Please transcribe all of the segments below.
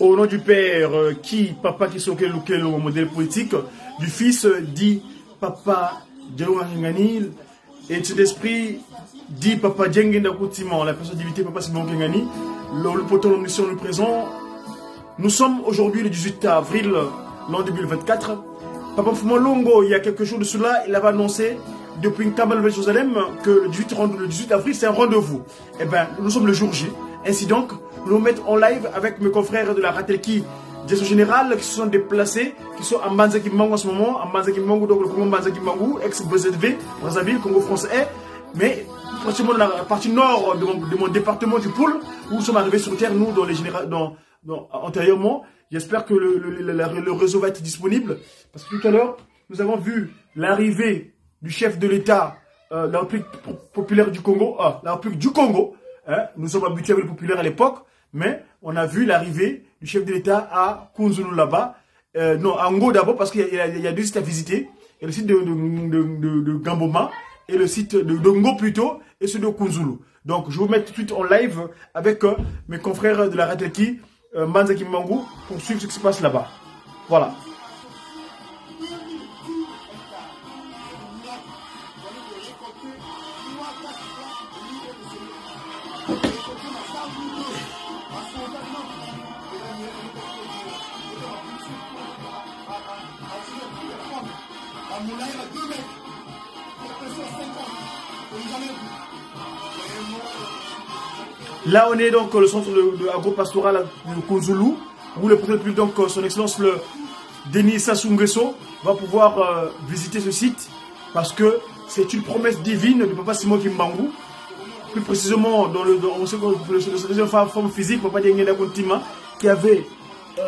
Au nom du père, papa qui sont le modèle politique, du fils, dit papa Djawangani, et de cet esprit, dit papa Djengenda Koutiman, la personne divité papa Simon Kengani, le poteau omniscient le présent. Nous sommes aujourd'hui le 18 avril, l'an 2024. Papa Fumolongo, il y a quelques jours de cela, il avait annoncé depuis Kamal Jérusalem que le 18 avril, c'est un rendez-vous. Eh bien, nous sommes le jour J. Ainsi donc, nous nous mettons en live avec mes confrères de la Ratelki, direction générale, qui se sont déplacés, qui sont en Banzaki Mango en ce moment, en Banzaki Mango, donc le Congo Banzaki Mango, ex-BZV, Brazzaville, Congo français, mais pratiquement dans la partie nord de mon département du Poul, où nous sommes arrivés sur terre, nous, antérieurement. J'espère que le réseau va être disponible, parce que tout à l'heure, nous avons vu l'arrivée du chef de l'État, la République populaire du Congo, la République du Congo. Hein, nous sommes habitués avec le populaire à l'époque, mais on a vu l'arrivée du chef de l'État à Kunzulu là-bas. Non, à Ngo d'abord, parce qu'il y a deux sites à visiter. Il y a le site de Gamboma et le site de Ngo plutôt, et celui de Kunzulu. Donc, je vous mets tout de suite en live avec mes confrères de la Ratelki, Manzaki Mangu, pour suivre ce qui se passe là-bas. Voilà. Là, on est donc le centre de agro-pastoral de Kunzulu, où le préfet public, donc son excellence le Denis Sassou Nguesso, va pouvoir visiter ce site, parce que c'est une promesse divine de Papa Simon Kimbangu. Plus précisément, on sait que le deuxième forme physique, Papa Djengenda Kontima, qui avait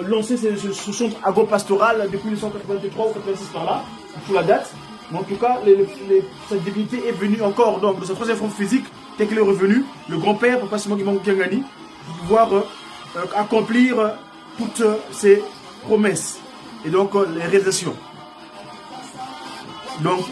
lancé ce centre agro-pastoral depuis 1983 ou 1986 par là, sous la date. Mais en tout cas, cette divinité est venue encore donc, de sa troisième forme physique, dès qu'il est revenu, le grand-père, Papa Simon Kimbangu, pour pouvoir accomplir toutes ses promesses et donc les réalisations. Donc,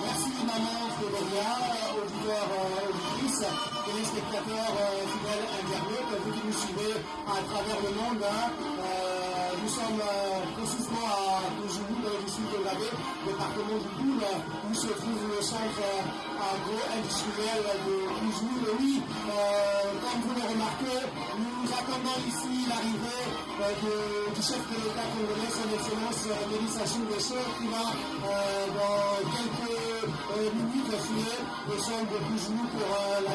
merci maman Floria, auditeurs, auditrices, téléspectateurs, fidèles internautes, vous qui nous suivez à travers le monde. Nous sommes précisément à Kunzulu, dans le sud de l'Abbé, département du Poul, où se trouve le centre agro-industriel de Kunzulu. Oui, comme vous le remarquez, nous attendons ici l'arrivée du chef de l'État congolais, son excellence Denis Sassou Nguesso, qui va dans quelques minutes signer le centre de Kunzulu pour la...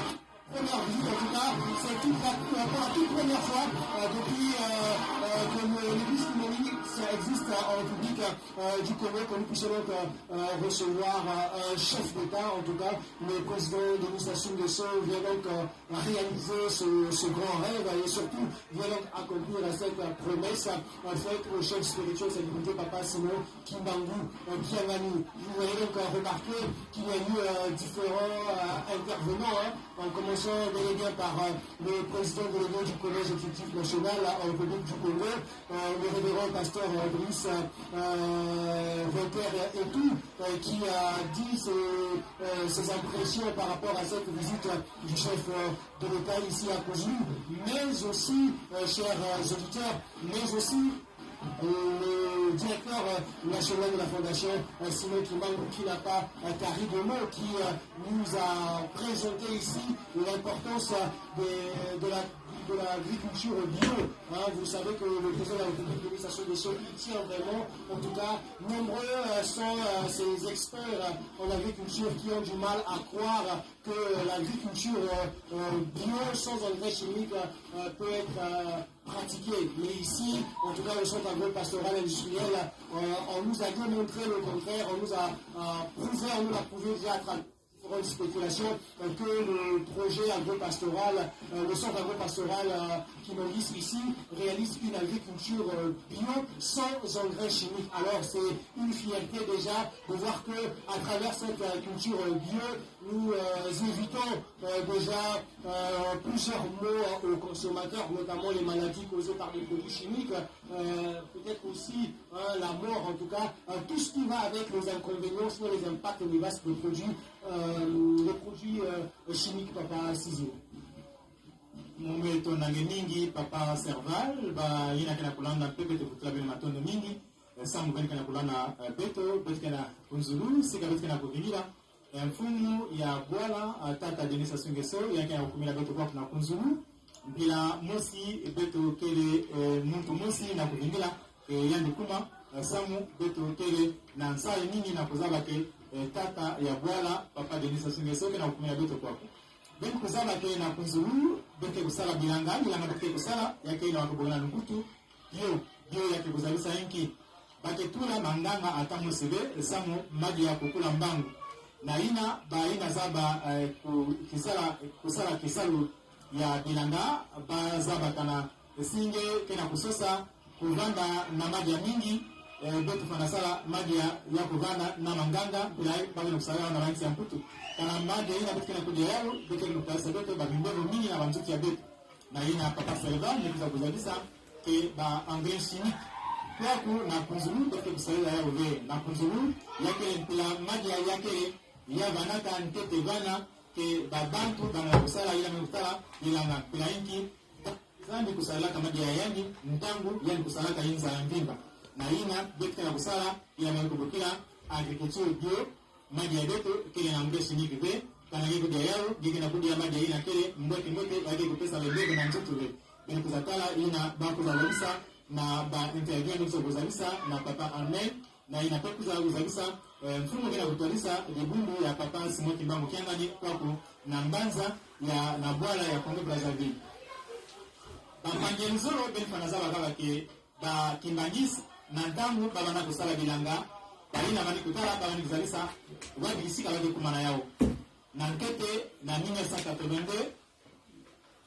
première visite, en tout cas, c'est pour la toute première fois depuis que l'église Kimoli existe en République du Congo, que nous puissions donc recevoir un chef d'État, en tout cas, le président Denis Sassou Nguesso vient donc réaliser ce grand rêve et surtout vient donc accomplir cette promesse faite au chef spirituel, sa divinité Papa Simon Kimbangu Kiangani. Vous allez donc remarquer qu'il y a eu différents intervenants, en commençant délégué par le président délégué du Collège exécutif national en République du Congo, le révérend pasteur Brice Voltaire et tout, qui a dit ses impressions par rapport à cette visite du chef de l'État ici à Cozoulou, mais aussi, chers auditeurs, mais aussi le directeur national de la fondation Simon Kimbangu qui n'a pas tari de mots, qui nous a présenté ici l'importance de l'agriculture bio. Vous savez que le président de la République, Denis Sassou Nguesso, il tient vraiment, en tout cas, nombreux sont ces experts en agriculture qui ont du mal à croire que l'agriculture bio, sans engrais chimiques, peut être pratiquée. Mais ici, en tout cas, le centre agro-pastoral industriel, on nous a démontré le contraire, on nous l'a prouvé déjà à travers une spéculation que le projet agro-pastoral, le centre agro-pastoral qui nous liste ici, réalise une agriculture bio sans engrais chimiques. Alors c'est une fierté déjà de voir que à travers cette culture bio, nous évitons déjà plusieurs maux aux consommateurs, notamment les maladies causées par les produits chimiques, peut-être aussi la mort, en tout cas, tout ce qui va avec les inconvénients, soit les impacts néfastes des produits chimiques, Papa Sizio. Mweto nange mingi Papa Serval ba yina kana kulanda pepe te kutlabe matondo mingi samu gani kana kulanda beto kana kunzulu sika kana kuvingira mfumu ya bwala tata Denis Sassou Nguesso yake ya kumila beto kwa kuna kunzulu bila mosi beto kele muntu mosi na kuvingira yandi kuma samu beto kele na nsale nini na kuzaba ke tata ya bwala Papa Denis Sassou Nguesso kana kumila beto kwa ben kuzaba ke na kunzulu bete kusala bilanga bete kusala yake ina wakubona nkutu yo yake kuzalisa yenki bate tula manganga atamu sebe samu maji ya kukula mbangu na ina baina zaba kusala kisalu ya bilanga ba zaba kana singe kena kusosa kuvanda na maji ya mingi betu fanasala maji ya kuvanda na manganga bila bawe kusala na rangi ya mputu kana maji ina betu kena kuja yao betu nukasa betu babimbevo mingi na banzuki ya betu na ina Papa Serval nikuza kuzalisa ke ba engrais chimique kwaku na kunzulu betu kusala yao ve na kunzulu yake mpila maji yake ya banaka ntete bana ke babantu bana kusala ila mutala ila na pila inki zandi kusala kama dia yani mtangu yani kusala ka inza mvimba na ina betu na kusala ila mkubukira agriculture bio maji ya betu kile na mbesi nyiki be kana yiko dia yao gige na kudia maji ina kile mbote yake kupesa lebe na mtoto be ni kusatala ina banku za lisa na ba interview ndio kuzalisa na Papa Armel na inapokuza kuzalisa mfumo kena kutolisa libundu ya Papa Simon Kimbangu Kiangani kwaku na mbanza ya na bwala ya Congo Brazzaville. Bamanje nzoro ben fanazaba kaba ke ba Kimbangis na ntangu baba na kusala bilanga balina mani kutala baba ni kuzalisa wabi isika wabi kumana yao. Na nkete na 1982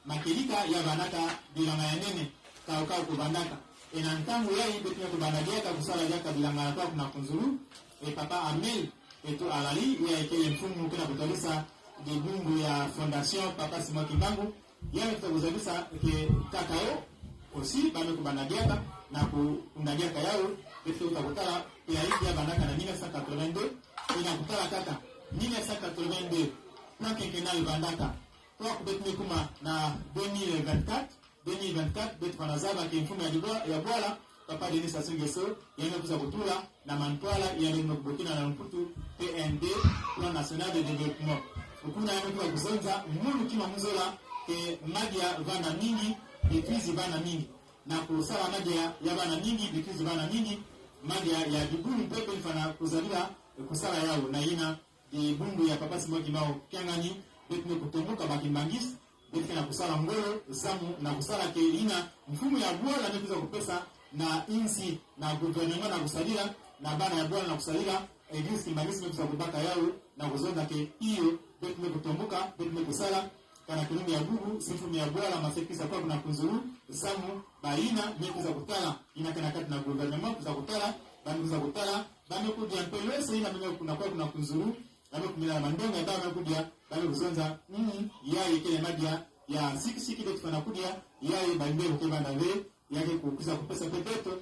makelika ya banaka bilanga ya nene kaukau kubandaka. Ena ntangu ya hii betu ya kubandadiaka kusala jaka bilanga kwa kuna kunzulu Papa Amel eto alali ya ekele mfumu kena kutolisa dibungu ya fondation Papa Simon Kimbangu ya kutolisa ke kakao osi bame kubandadiaka na kundadiaka yao betu utakutala ya hii ya bandaka na 1982 inakutala kaka 1982 na kenkenal bandaka kwa kubetu kuma na 2024 betu fanazaba ke mfumu ya bwala Papa Denis Sassou Nguesso yenge kuza kutula na mantwala yenge kubukina na mputu PND Plan National de Développement ukuna yenge kuza kuzonza mulu kima mzola ke magia vana mingi dekrizi vana mingi na kusala magia ya vana mingi dekrizi vana mingi magia ya dibuni pepe fana kuzalila kusala yao na ina dibungu ya Papa Simon Kimbangu Kiangani beti kutomboka bakimbangisi beti na kusala ngolo zamu na kusala ke ina mfumu ya bwala ndio kupesa na insi na gouvernement na kusalira na bana ya bwala na kusalira eglise kimbangisi ndio kubaka yao na kuzonda ke hiyo beti kutomboka beti kusala kana kilimi ya gugu sifu ya bwala masekisa kwa kuna kunzuru zamu baina ndio kutala ina kana kati na gouvernement kutala banduza kutala bame kudia mpelese ina mwenye kuna kwa kuna kunzuru bame kumila mandonga bame kudia bame kuzonza yaye kile madia ya siki ndio tufana kudia yaye bande ukebanda ve yake kukuza kupesa pepeto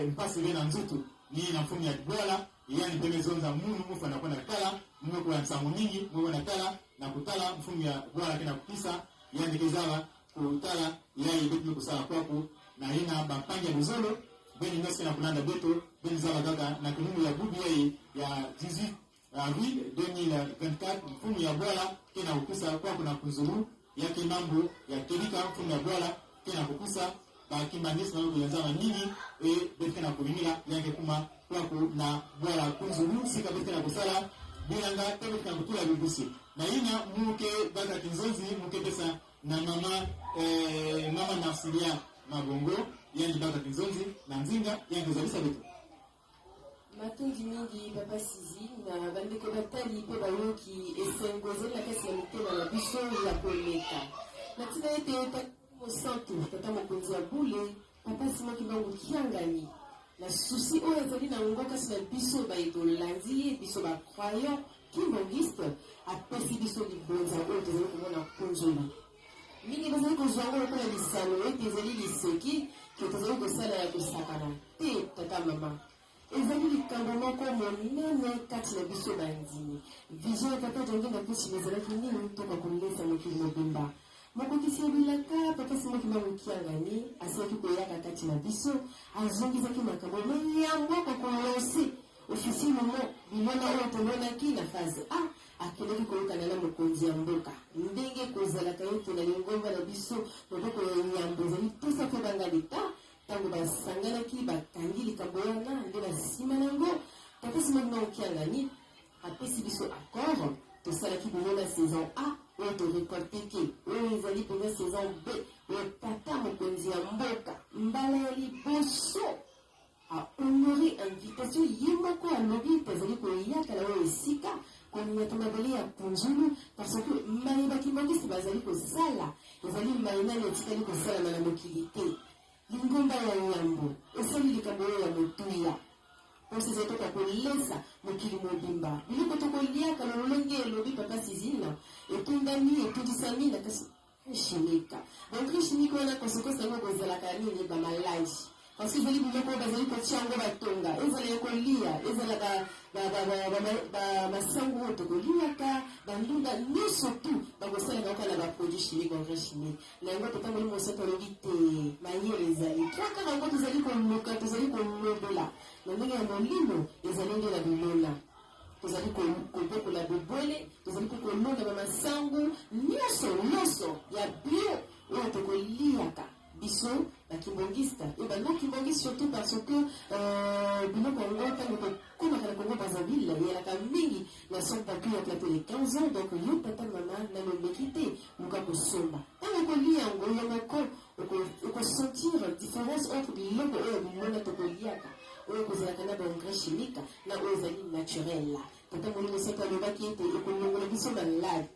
mpasi vena nzutu ni na mfumo ya bwala yani peme zonza munu mufa na kwenda kala mwe kwa nsamu nyingi mwe na kala na kutala mfumo ya bwala kina kupisa yani kezala kutala yaye ndio kusala kwako na ina bampanja buzolo beni nasi na kulanda beto beni zala gaga na kinumu ya bubi ya 18 avril 2024 mfumu ya bwala kena kukusa kwa kuna kuzuru yake mambo ya kelika mfumu ya bwala kena kukusa bakimbanisi na kuyanzana nyingi beni kena kulimila yake kuma kwako na bwala kuzuru sika beni kena kusala bilanga tebe kena kutula bibusi na ina muke baka kinzozi muke pesa na mama Narcilia Mabongo yani baka kinzozi na nzinga yani kuzalisa betu matondi mingi papa sizi na bandeko batali pe bayoki esengozela kasi ya mitema na biso ya koleka na tina ete mosantu tata mokonzi ya bule papa simaki bango kiangani na susi oyo ezali na ngo kasi na biso baetolandi biso bacroyant kimbongiste apesi biso libonza oyo tozali komona konzola mingi bazali kozwa ngo lokola lisano ete ezali liseki ke tozali kosala ya kosakana te tata mama ezali likambo moko monene kati na biso bandimi vision ya papa jonge na pesi ezalaki nini toka kolesa mokili mobimba mokokisi ebilaka papa simaki bamokiangani asilaki koyaka kati na biso azongisaki makambo meyambo kokolonse ofisi momo bilona oyo tomonaki na phase a akendaki koyokana na mokonzi ya mboka ndenge kozalaka yote na lingomba na biso loboko ya nyambo ezali tosa mpe banga leta ntango basanganaki bakangi likambo wana nde na nsima nango papa simaki bamokiangani apesi biso accord tosalaki bilona saison a oyo torekolteke oyo ezali mpenza saison b oyo tata mokonzi ya mboka mbala ya liboso ahonore invitation ye moko alobi tozali koyaka na oyo esika koniata mabele ya punzulu parce que mbaye bakimbangisi bazali kosala ezali mbaye nani etikali kosalama na mokili te lingomba ya nyambo esali likambo oyo ya motuya oseza toka kolesa mokili mobimba biloko tokoliaka na lolenge elobi papa sizina etundami etundisami na kasi chimique donc chimique wana konsequence yango kozalaka nini bamaladi parce que ezali biloko bazali kotia yango batonga ezala ya kolia ezalaka basango oyo tokoliaka bandunda nyonso tu bakosalaka kaka na baproduit chimique engrais chimique na yango totamboli mosato alobi te mayele ezali kaka yango tozali koluka tozali kolobela na ndenge ya molimo ezali nde na bilona tozali kobokola bobwele tozali kolonda bamasango nyonso ya bio oyo tokoliaka biso bakimbongista et bano kimbongista surtout parce que biloko yango ntango tokomaka na Congo Brazzaville eyalaka mingi na centre d'accueil ya plateau de 15 ans donc yo tata mama nalobeki te luka kosomba ntango kolia yango yo moko okosentir différence entre biloko oyo bilona tokoliaka oyo kozalaka na baengrais chimique na oyo ezali naturel tata molingo seko alobaki ete ekolongola biso malade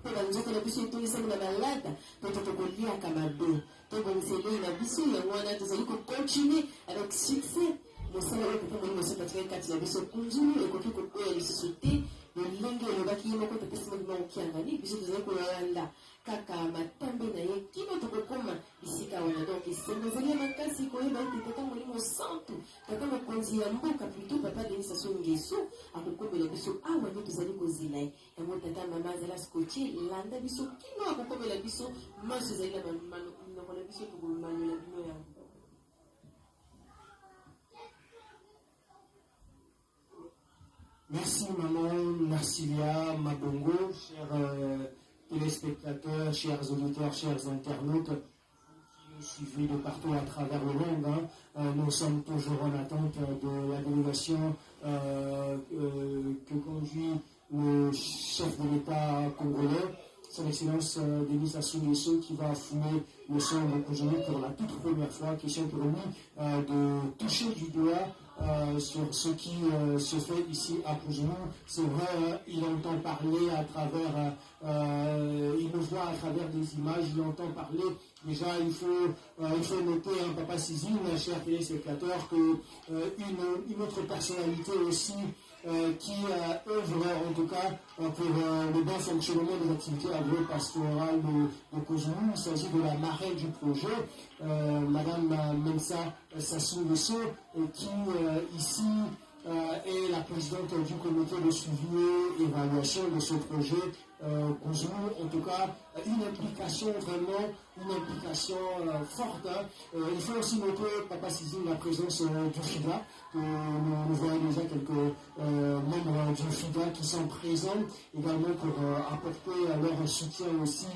mpe banzoka na biso etonisaki na malada mpe tokoliaka mabe tobongiselei na biso yango wana tozali kocontinue avec succès mosala oyo papa molingo seko atikaki kati na biso kunzulu ekoki kokwea lisusu te lolenge elobaki ye moko topesimaki maokiangani biso tozali kolanda kaka matambe na ye kino tokokoma bisika wana donc esengo ezali ya makasi koyeba ete tata molimo santu tata mokonzi ya mboka plutôt papa Denis Sassou Nguesso akokomela biso awa nde tozali kozela ye yango tata mama azala scotché landa biso kino akokomela biso maso ezali na minoko na biso tokomanola bino yango. Merci maman Narcilia Mabongo, chers téléspectateurs, chers auditeurs, chers internautes qui nous suivez de partout à travers le monde. Nous sommes toujours en attente de la délégation que conduit le chef de l'État congolais son excellence Denis Sassou Nguesso qui va fumer le son de Cotonou pour la toute première fois. Question pour lui de toucher du doigt sur ce qui se fait ici à Cotonou. C'est vrai, il entend parler à travers, il nous voit à travers des images, il entend parler. Déjà, il faut noter, Papa Sizine, cher téléspectateur, une autre personnalité aussi qui œuvre en tout cas pour le bon fonctionnement des activités agro-pastorales de Cotonou. Il s'agit de la marraine du projet, Madame Mensa Sassou Nguesso, qui ici est la présidente du comité de suivi et évaluation de ce projet Cotonou. En tout cas, une implication vraiment, une implication forte. Il faut aussi noter, Papa Sizine, la présence du FIDA. Nous voyons déjà quelques membres du FIDA qui sont présents également pour apporter leur soutien aussi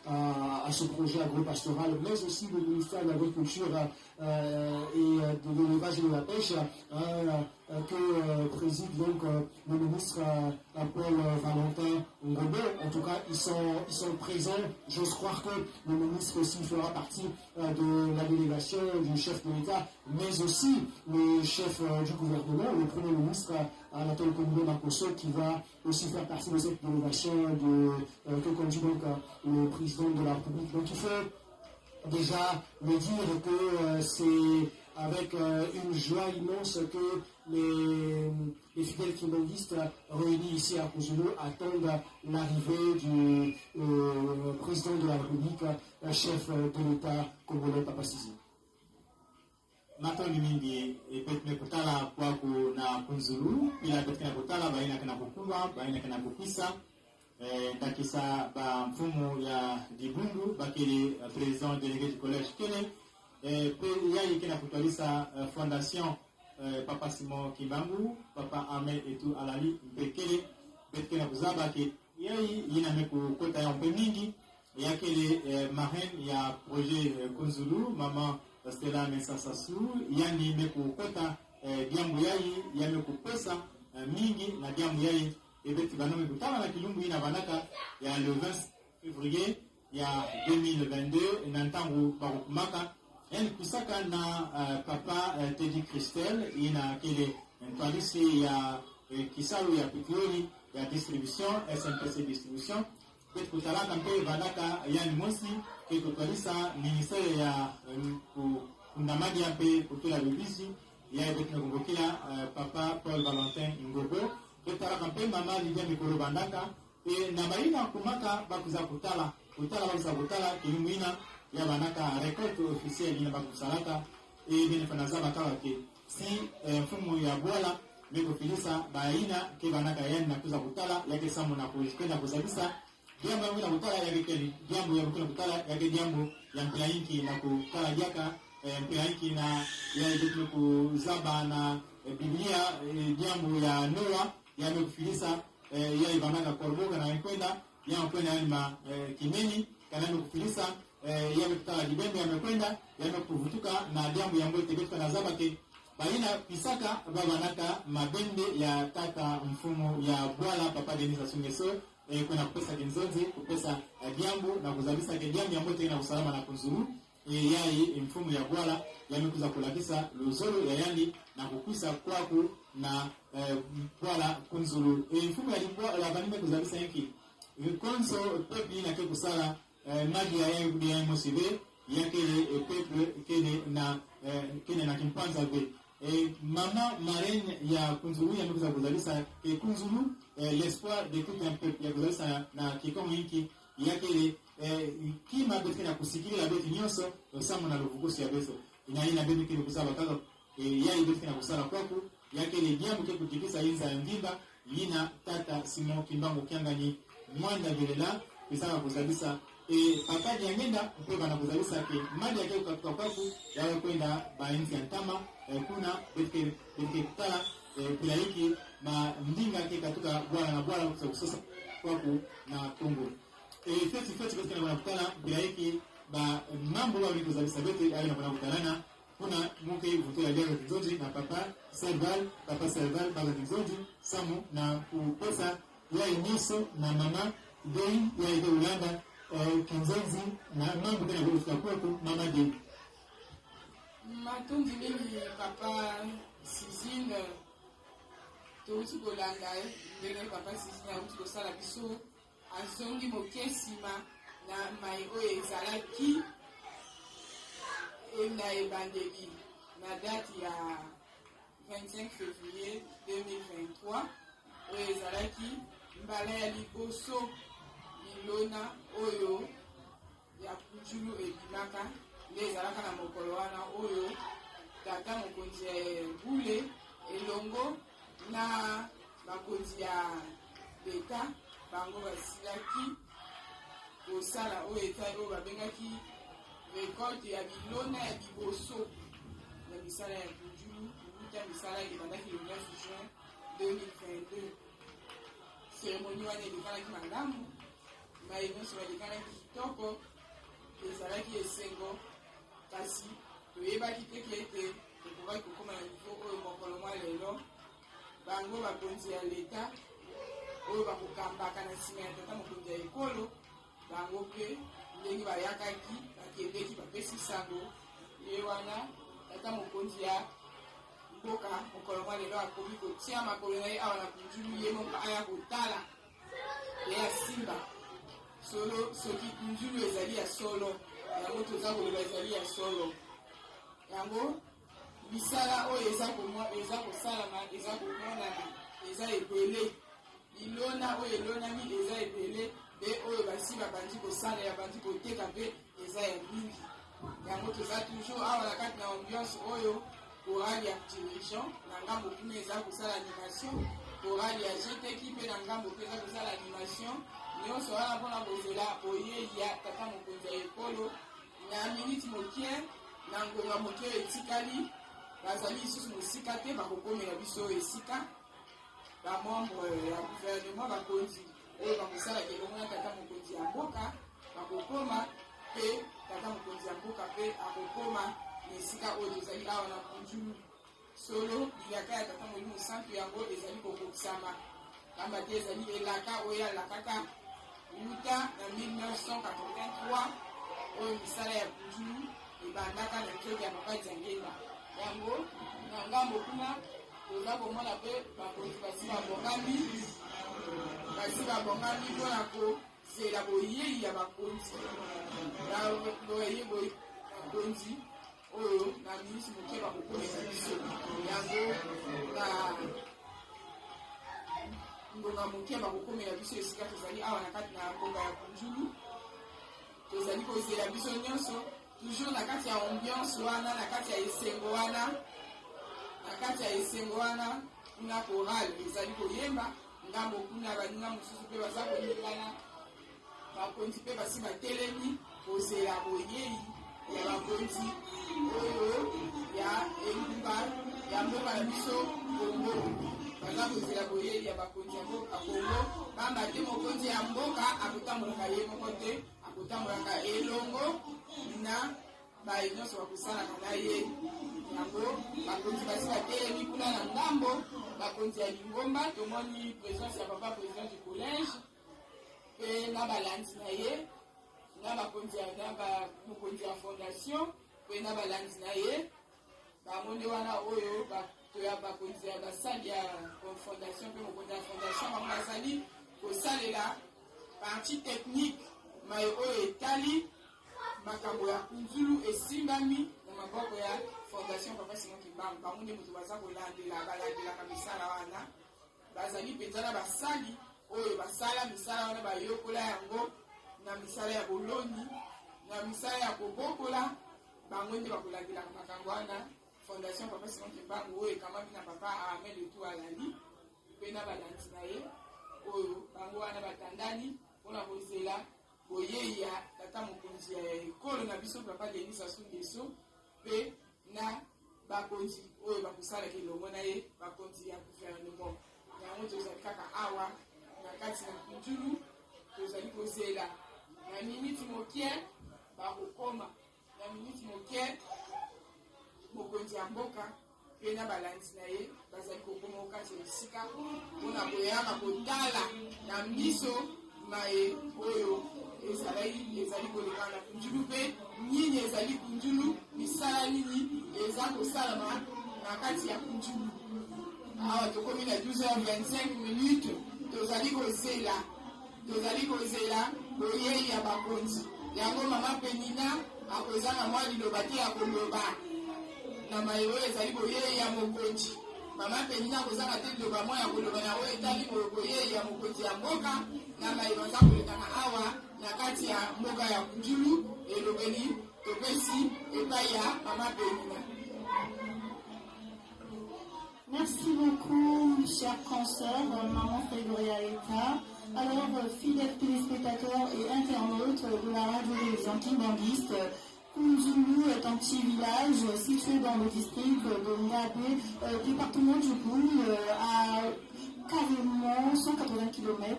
à ce projet agro-pastoral, mais aussi le ministère de l'Agriculture et de l'élevage et de la pêche, que préside donc le ministre Paul Valentin Ngobo. En tout cas, ils sont présents. J'ose croire que le ministre aussi fera partie de la délégation du chef de l'État, mais aussi le chef du gouvernement, le Premier ministre Anatole Koumbe Makosso, qui va aussi faire partie de cette délégation que conduit donc le président de la République. Donc il faut déjà le dire que c'est avec une joie immense que les fidèles kimbongistes réunis ici à Cotonou attendent l'arrivée du président de la République, chef de l'État congolais, Papa Sizine. Matondi mingi ipetme kutala kwaku na kunzulu ila petkana kutala baina kana kukuwa baina kana kukisa takisa ba mfumo ya dibundu bakili président délégué du collège kele pe yayi kana kutwalisa fondation Papa Simon Kimbangu, Papa Ahmed Etou Alali Mpekele petkana kuzaba ke yayi yina meku kota ya mpe mingi yakele marraine ya projet Kunzulu mama Stella Mensa Sassou yani meku kota diambu yayi ya meku pesa mingi na diambu yayi ebeti banome kutana na kilumbu ina banaka ya le 20 février ya 2022 na ntangu bakumaka yani kusaka na papa Teddy Christel ina kile ntwalisi ya kisalu ya petroli ya distribution SNPC distribution peut kutalaka mpe banaka yani mosi ke kutwalisa ministère ya kundamadi mpe kutula bibisi ya ebeti ngokila papa Paul Valentin Ngobo kutalaka mpe mama Lydia Mikolo bandaka na baina kumaka bakuza kutala bakuza kutala kilimwina ya banaka récolte officielle ina bakusalaka bien fanaza bakala ke si mfumo ya bwala meko filisa baina ke banaka yani nakuza kutala yake samu na kwenda kuzalisa jambo ya kutala yake keli jambo ya kutala yake jambo ya mplainki na kutala jaka mplainki na ya ndio kuzaba na Biblia jambo ya Noa yamekufilisa ya ibanaka korboga na kwenda ya kwenda ma kimeni kana kufilisa yamekutala dibembe yamekwenda yamekuvutuka na jambo ya mbote betuka na zabake baina pisaka babanaka mabende ya tata mfumo ya bwala Papa Denis Sassou Nguesso kuna kupesa kinzonzi kupesa jambo na kuzalisa ke jambo ya mbote na usalama na kunzuru yai mfumo ya bwala yamekuza kulakisa luzolo ya yandi na kukwisa kwaku na bwala kunzulu mfumo ya bwala banime kuzalisa yiki konso pepi na ke kusala maji ya yangu ya mosibe yakele pepe kene na kimpanza be mama marraine ya kunzulu yamekuza kuzalisa ke kunzulu l'espoir de tout un peuple ya kuzalisa na kikomo hiki yakele kima beti na kusikila beti nyonso osamu na luvugusi ya beso inaina beti kile kusaba kaza yai beti na kusala kwako yakele diamu ke kutikisa inza ya ngimba yina tata Simon Kimbangu Kiangani mwanda vilela kisaba kuzalisa papa nyangenda mpeba na kuzalisa ke mali yake kwa kwako yawe kwenda bainzi ya ntama kuna beti kutala bila hiki ma ndinga ke katuka bwana na bwana kusasa kwako na Kongo feti katika wanakutana bila hiki ba mambo wa vitu za Elizabeth aina wanakutalana kuna mke vuto ya leo kizoji na papa Serval baba kizoji samu na kuposa ya iniso na mama Dei ya ide Ulanda Kinzenzi na mambo tena kufika kwetu mama Dei. Matondi mingi papa Sizine touti kolanda ndenge papa Sizine auti kosala biso azongi moke nsima na mai oyo ezalaki na ebandeli na date ya 25 février 2023 oyo ezalaki mbala ya liboso milona oyo ya kujulu ebimaka nde ezalaka na mokolo wana oyo tata mokonzi ya bule elongo na bakonzi ya leta bango basilaki kosala oyo etai oyo babengaki récolte ya bilona ya liboso na misala ya kujulu kubuta misala ebandaki le 9 juin 2022. Cérémonie wana elekanaki malamu mai nyonso balekanaki kitoko ezalaki esengo kasi toyebaki teke ete ekokaki kokóma na niveau oyo mokolo mwa lelo bango bakonzi ya leta oyo bakokambaka na nsima ya tata mokonzi ya ekolo bango mpe ndenge bayakaki bakendeki bapesi sango ye wana tata mokonzi ya mboka mokolo mwa lelo akomi kotia makolo na ye awa na kunjulu ye moko aya kotala ye asimba solo soki kunjulu ezali ya solo yango toza koloba ezali ya solo yango misala oyo eza kosalama eza komonana eza ebele bilona oyo elonami eza ebele mpe oyo basi babandi kosala ya bandi koteka mpe eza ya mingi yango toza toujours awa na kati na ambiance oyo chorale ya dirigeant na ngambo kuna eza kosala animation chorale ya jeteki mpe na ngambo mpe eza kosala animation nyonso wana mpona kozela oyei ya tata mokonzi ya ekolo na miniti mokie na ngonga mokie oyo etikali bazali lisusu mosika te bakokomela biso oyo esika bamembre ya gouvernement bakonzi oyo bakosalaka elongo na tata mokonzi ya mboka bakokoma mpe tata mokonzi ya mboka mpe akokoma na esika oyo tozali awa na kunjulu solo bilaka ya tata molimo santu yango ezali kokokisama kamba te ezali elaka oyo alakaka wuta na 1983 oyo misala ya kunjulu ebandaka na nzoto ya papa Diangenda yango na ngambo kuna toza komona mpe bakonzi basi babongami mpona kozela boyei ya bakonzi boyei bakonzi oyo na minisi moke bakokomesa biso yango na ngonga moke bakokomela biso esika tozali awa na kati na ngonga ya kunjulu tozali kozela biso nyonso toujours na kati ya ambiance wana na kati ya esengo wana kuna chorale ezali koyemba ngambo kuna baninga mosusu mpe baza kolingana bakonzi mpe basi batelemi kozela boyei ya bakonzi oyo ya engumba ya mboka na biso Kongo baza kozela boyei ya bakonzi ya mboka Kongo bamba te mokonzi ya mboka akotambolaka ye moko te akotambolaka elongo na baye nyonso bakosalaka na ye yango bakonzi basi batelemi kuna na ngambo bakonzi ya lingomba tomoni présence ya papa président du collège mpe na balandi na ye na mokonzi ya fondation mpe na balandi na ye bango nde wana oyo toya bakonzi ya basali ya fondation mpe mokonzi ya fondation bango bazali kosalela partie technique mai oyo etali makambo ya kunzulu esimbami na maboko ya fondation papa Simon Kimbangu bango nde moto baza balandelaka misala wana bazali mpenza na basali oyo basala misala wana bayokola yango na misala ya boloni na misala ya kobokola bango nde bakolandelaka makambo wana fondation papa Simon Kimbangu oyo ekamami na papa Ahmed Etou Alali mpe na balandi na ye oyo bango wana batandani mpona kozela boyei ya tata mokonzi ya ekolo na biso papa Denis Sassou Nguesso mpe na bakonzi oyo bakosalaka elongo na ye bakonzi ya gouvernement yango tozali kaka awa na kati na kunjulu tozali kozela na miniti mokie bakokoma na miniti mokie mokonzi ya mboka mpe na balandi na ye bazali kokoma okati ya esika mpona koyaka kotala na miso maye oyo ezali koleka na kunjulu mpe nini ezali kunjulu misala nini eza kosalama na kati ya kunjulu. Awa tokomi na 12h25 tozali kozela boyei ya bakonzi yango mama Penina akoza na mwa liloba te ya koloba na maye oyo ezali boyei ya mokonzi. Mama Penina akozanga te liloba mwa ya koloba na oyo etali boyei ya mokonzi ya mboka na maye baza kolekana awa na kati ya mboka ya kunjulu elobeli topesi epai ya mama Penina. Merci beaucoup, chers consoeurs, maman Frégoria Eta. Alors, fidèles téléspectateurs et internautes de la radio des Antilles-Banguistes, Kunjulu est un petit village situé dans le district de Ngabé, département du Boune, à carrément 180 km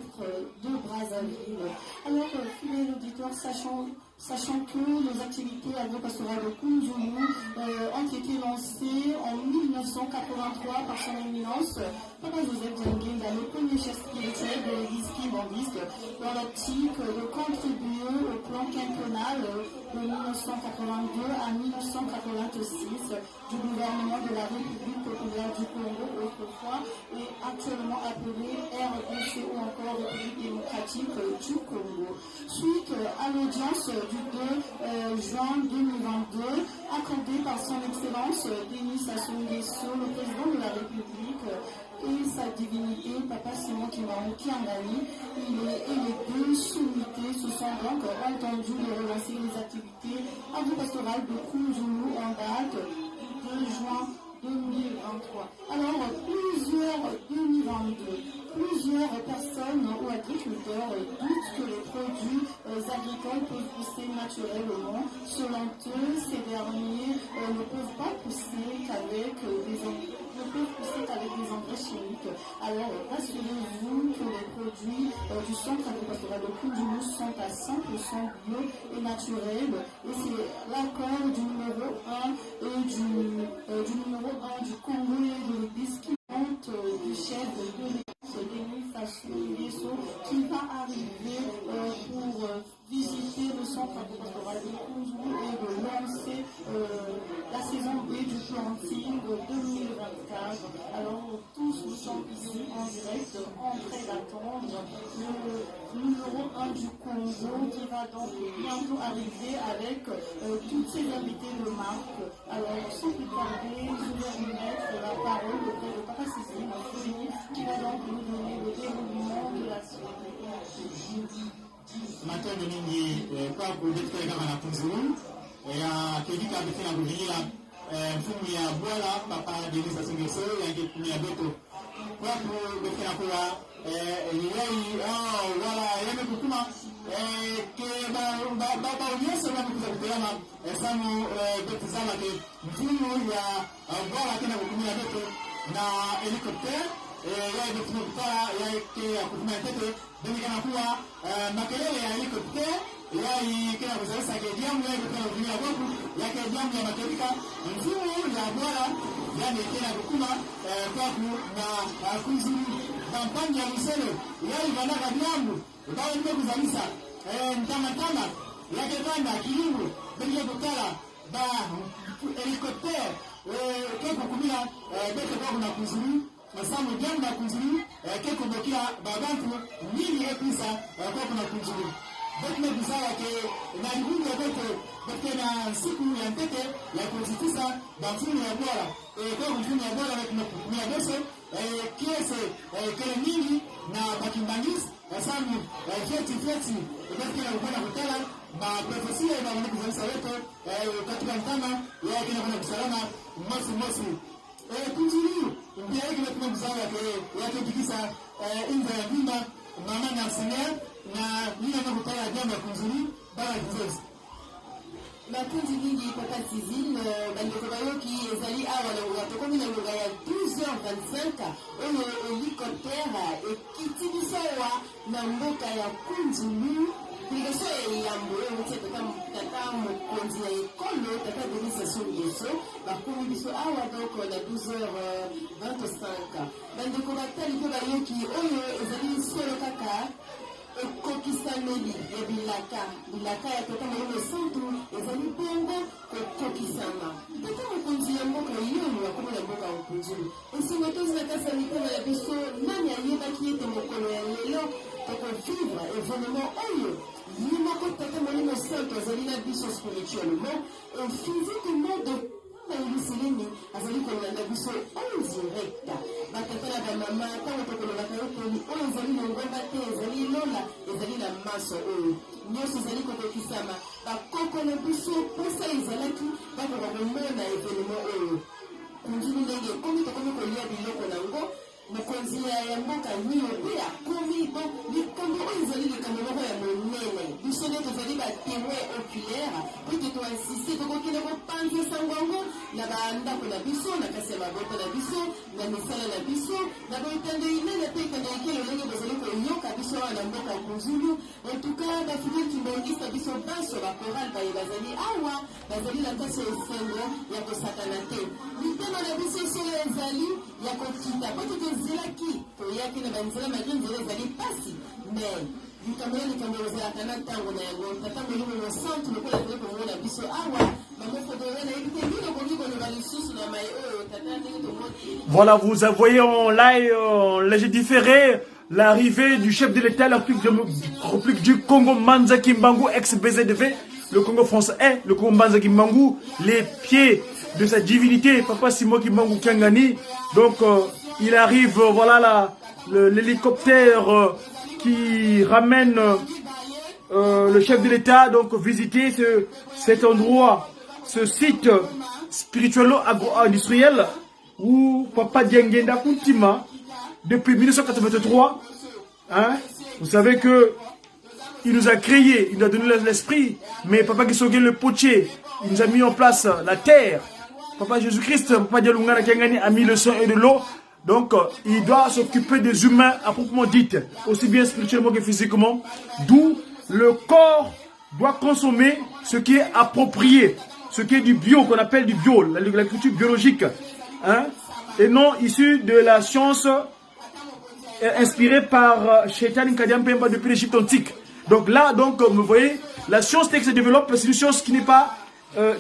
de Brazzaville. Alors, fidèles auditeurs, sachant que les activités agro-pastorales de Kunjulu ont été lancées en 1983 par son éminence, Papa Joseph Djenguenga, le premier chef spirituel de l'église Kimbandiste, dans l'optique de contribuer au plan quinquennal de 1982 à 1986 du gouvernement de la République populaire du Congo, autrefois, et actuellement appelé RDC ou encore République démocratique du Congo. Suite à l'audience du 2 juin 2022, accordée par son Excellence Denis Sassou Nguesso, le président de la République, et sa divinité, Papa Simon Kimbangu Kiangani, et les deux sommités se sont donc entendus de relancer les activités agro-pastorales de Kunjulu en date du 2 juin 2023. Alors, plusieurs personnes ou agriculteurs doutent que les produits agricoles peuvent pousser naturellement. Selon eux, ces derniers ne peuvent pas pousser qu'avec des engrais chimiques. Alors, rassurez-vous que les produits du centre agro-pastoral de Kunjulu sont à 100% bio et naturels. Et c'est l'accord du numéro 1 et du numéro 1 du Congo et de l'église qui monte du chef de l'église Denis Sassou Nguesso qui va arriver pour visiter le centre agro-pastoral de Kunjulu et de lancer la saison B du planting 2024. Alors tous nous sommes ici en direct, en train d'attendre le numéro 1 du Congo qui va donc bientôt arriver avec toutes ses invités de marque. Alors sans plus tarder, je vais lui mettre la parole auprès de Papa Sissi, notre fille, qui va donc nous donner le déroulement de la soirée. Matendo mingi kwa kubetuka kama na Kunjulu ya kidika bitina kuvinila mfumu ya bwala Papa Denis Sassou Nguesso yange kumia beto kwa kubetuka kwa yei wala yame kukuma ke baba unyesa na kukupeana samu betu zama ke mfumu ya bwala tena kukumia beto na helicopter ya betu kutara ya kukumia beto Demikana kuwa makelele ya helikopter yai kena kuzalisa kediamu ya kena kutumia boku ya kediamu ya makelika mfumu ya bwala yani kena kukuma kwaku na Kunjulu kampani ya Luselo yai vanaka diamu ukawa nime kuzalisa mtamatama ya kebanda kilungu Demikana kutala ba helikopter keko kumila bete kwaku na Kunjulu masamu jambo ya Kunjulu keko bokia babantu nini episa kwa kuna Kunjulu Betme busara ke na libungu ya bete bete na siku ya mpete ya kuzitisa bamfumu ya bora kwa mfumu ya bora na kumia beso kiese kele mingi na bakimbangis masamu feti bete na kupenda kutala ma profesia na wani kuzalisa weto katika mtama ya kina kuna kusalama mosi Kunjulu ndia hiki na mzao yake tikisa inza ya bimba mama na msinia na nina nakutala jambo ya Kunjulu bara kizozi makundi mingi Papa Sissi bandeko bayoki ezali awa na lugha tokomi na lugha ya 12h25 oyo helicopter ekiti biso awa na mboka ya Kunjulu publication ya yambo oyo mutie tata mokonzi ya ekolo tata Denis Sassou Nguesso bakomi biso awa donc na 12h25 bandeko batali mpe bayoki oyo ezali solo kaka ekokisameli ya bilaka ya tata molimo santu ezali bongo kokokisama tata mokonzi ya mboka yonu akomona mboka okunzulu esengo tozi na kasi ya mitema ya biso nani ayebaki ete mokolo ya lelo tokovivre événement oyo ye moko tata molimo santu azali na biso spirituellement et physiquement de Eliseleni azali kolanda biso en direct batata na bamama ntango tokolobaka yo toni oyo ezali longomba te ezali lola ezali na maso oyo nyonso ezali kokokisama bakoko na biso posa ezalaki bakoka komona evenema oyo kunzulu ndenge ekomi tokomi kolia biloko nango mokonzi ya mboka nio mpe akomi bon likambo oyo ezali likambo moko ya monene biso nde tozali batémoin oculaire po te toinsiste tokokende kopanza sango yango na bandako na biso na kasi ya mabota na biso na misala na biso na boetando inene mpe ekando ekele ndenge bozali koyoka biso wana na mboka kunzulu entuka bafidele kimbongisa biso baso bakoral baye bazali awa bazali na kasi ya esengo ya kosakana te mitema na biso esolo ezali ya kokita po te tozelaki toyaki na banzela maki nzela ezali pasi mais likambo ya likambo ezalaka na ntango na yango tata molimo mosantu lokola ezali komona biso awa mamofotoya nayebi te nini okoki koloba lisusu na mai oyo tata ndenge tomoni. Voilà, vous voyez en live, léger différé, l'arrivée du chef de l'État la République du Congo, Manza Kimbangu, ex-BZV, le Congo français, le Congo Manza Kimbangu, les pieds de sa divinité, Papa Simo Kimbangu Kiangani. Donc, il arrive, voilà l'hélicoptère qui ramène le chef de l'État, donc visiter cet endroit, ce site spirituelo-agro-industriel où Papa Diengenda Kuntima, depuis 1983, hein, vous savez que il nous a créé, il nous a donné l'esprit, mais Papa Kisoge le potier, il nous a mis en place la terre. Papa Jésus-Christ, Papa Dialungana Kiangani a mis le sang et de l'eau. Donc, il doit s'occuper des humains à proprement dit, aussi bien spirituellement que physiquement. D'où le corps doit consommer ce qui est approprié, ce qui est du bio, qu'on appelle du bio, l'agriculture biologique, hein, et non issu de la science inspirée par Shaitan Kadiam Pemba depuis l'Égypte antique. Donc là, vous voyez, la science qui se développe, c'est une science qui n'est pas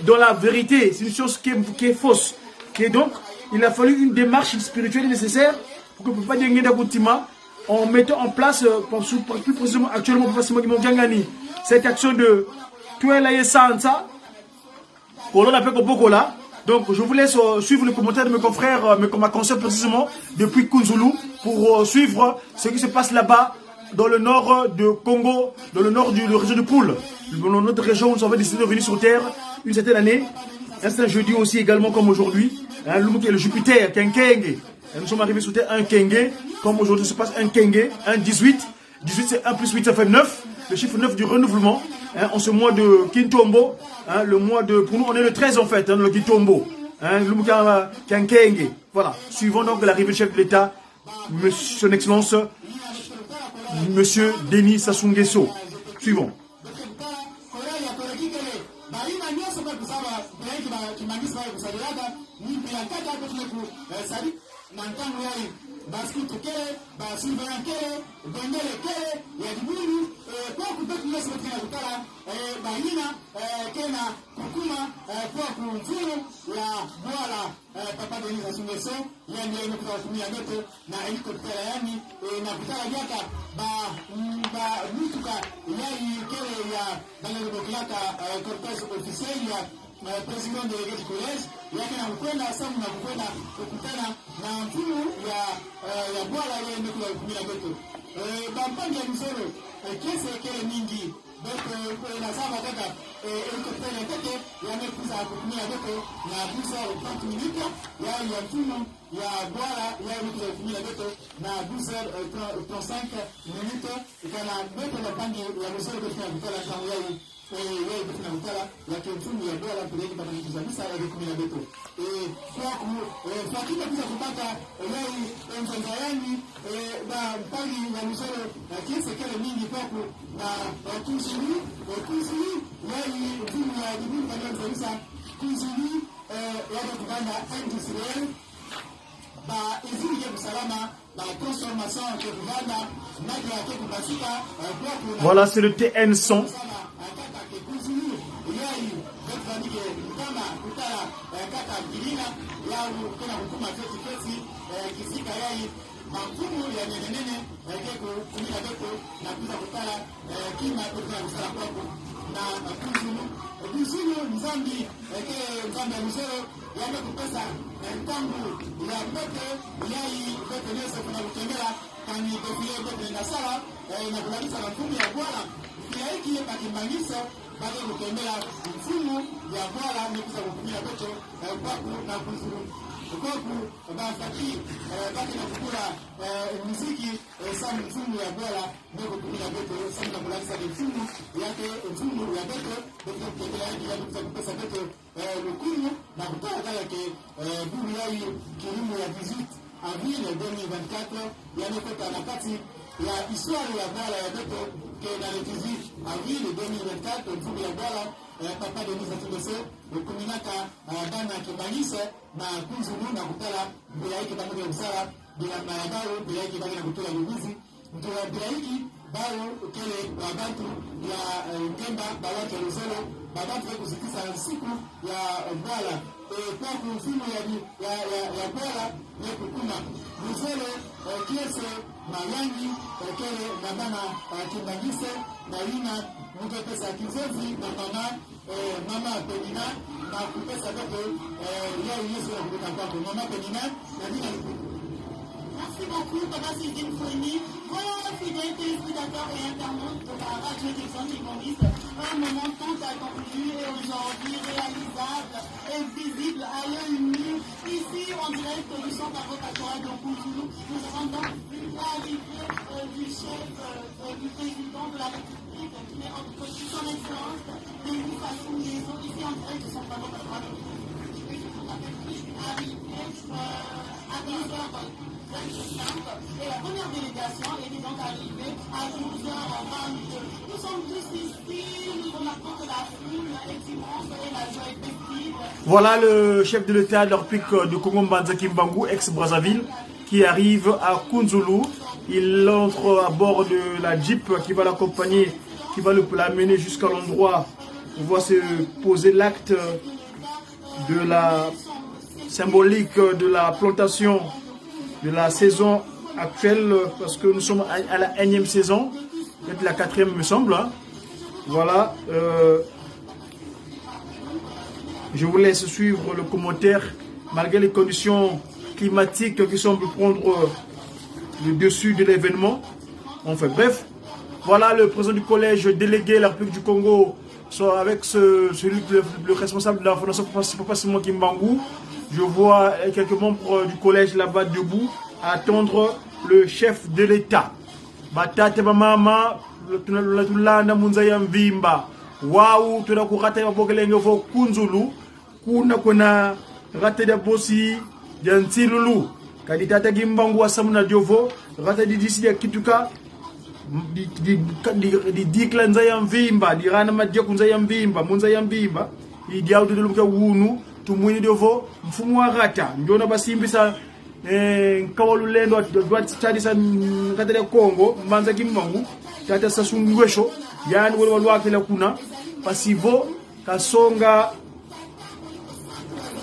dans la vérité, c'est une science qui est fausse. Et donc, il a fallu une démarche spirituelle nécessaire pour que Papa Diengenda Kuntima, en mettant en place, plus précisément actuellement, Papa Simo Kimbangu, cette action de Tuela Sansa, qu'on appelle Kopokola. Donc, je vous laisse suivre les commentaires de mes confrères, ma consoeur précisément, depuis Kunzulu, pour suivre ce qui se passe là-bas, dans le nord de Congo, dans le nord du région de Poul. Dans notre région, nous avons décidé de venir sur Terre une certaine année. Un jeudi aussi, également comme aujourd'hui. Hein, le Jupiter, Kenkenge. Nous sommes arrivés sur Terre un Kenge, comme aujourd'hui se passe un Kenge, un 18. 18 c'est 1 plus 8, ça fait 9. Le chiffre 9 du renouvellement. Hein, en ce mois de Kintombo. Hein, le mois de. Pour nous, on est le 13 en fait, hein, le Kintombo. Hein, Kenkenge. Voilà. Suivons donc l'arrivée du chef de l'État, son Excellence, Monsieur Denis Sassou Nguesso. Suivons. Baskuto kele, basilvana kele, bendele kele, ya dibulu, kwa kupetu yesu katika kutala, bayina, kena, kukuma, kwa kumfuru, ya mwala, Papa Denis Sassou Nguesso, ya ndiye nukuta watumia neto, na helikoptera yani, na kutala yaka, ba mutuka, yai kele ya, banele bokiaka, cortège officiel ya, président délégué du collège, yake na mkwenda samu na mkwenda kukutana na mfumu ya bwala ya ndio kwa kumila beto. Bampangi ya msoro, kese kele mingi, beto na sama kaka, helikoptera keke, ya mekuza kumila beto, na 12h30 minutes, ya mfumu ya bwala ya ndio kwa kumila beto, na 12h35 minutes, ikana beto na pangi ya msoro kwa kutala kama yai. Yeye kuna mtala ya kimfumo ya dola peleki pata kitu kabisa ya 10 beto. Kwa kile pia kupata yeye mzangayani ba mpangi ya msoro na kesi kile mingi kwako na kuzuri yeye mfumo ya dini kwa kabisa kuzuri ya kupanda industrial ba izini ya usalama Voilà, c'est le TN 100. Avril 2024, il y a histoire de la Boala ya Beto que dans le 18 avril 2024, le jour de la Boala, papa de Nisa Tibese, le communaka Dana Kibanise, na Kunzulu, na Kutala, Bilaiki Bamuga Usara, Bilama Baro, Bilaiki Bagana Kutula Lubizi, Mtura Bilaiki, Baro, Kele, Wabantu, ya Kemba, Balaki Rosero, Babantu kusikisa siku ya Boala. Kwa kufumu ya Boala ni kukuma Rosero, Kiese, Mayangi, Kele, Nabana, Kimbangise, Marina, Muto Pesa Kizozi, na Mama Penina, na Kupesa Beto, Yao Yesu na Kukuta Kwako, Mama Penina, na Dina Merci beaucoup, Papa Sylvie Fourni. Voilà, fidèles téléspectateurs et internautes de la radio des anticombistes. Un moment tant attendu et aujourd'hui réalisable et visible à l'œil nu. Ici, en direct du centre avocatoire de Kunzulu, nous avons donc vu l'arrivée du chef du président de la République qui est en côté son excellence Denis Sassou Nguesso, ici en direct du centre avocatoire de Kunzulu. Arrivé à 15h. Et la première délégation était donc arrivée à 12h22. Nous sommes tous ici, nous remarquons que la foule est immense et la joie est festive. Voilà le chef de l'État de la République de Congo Mbanza Kimbangu, ex-Brazzaville, qui arrive à Kunzulu. Il entre à bord de la Jeep qui va l'accompagner, qui va l'amener jusqu'à l'endroit où va se poser l'acte de la symbolique de la plantation de la saison actuelle, parce que nous sommes à la 1e saison, peut-être la 4e me semble. Hein. Voilà. Je vous laisse suivre le commentaire, malgré les conditions climatiques qui semblent prendre le dessus de l'événement. Enfin bref, voilà le président du collège délégué de la République du Congo, soit avec le responsable de la fondation Papa Simon Kimbangu. Je vois quelques membres du collège là-bas debout à attendre le chef de l'État. Batate mama tulanda munzaya mvimba. Waou tunakurata ya bogelenge vo Kunzulu. Kuna rate da bosi jantilulu. Kaditata Kimbangu asamuna diovo. Rate di disi ya kituka. Di dikla nzaya mvimba. Di rana madia kunzaya mvimba. Munzaya mvimba. Idi auto duluka wunu. Tumwini diovo mfumu wa rata ndiona basimbisa kawalu lendo tadisa katele Kongo Mbanza Kimbangu tata sasungwesho yani wale walwake la kuna pasivo kasonga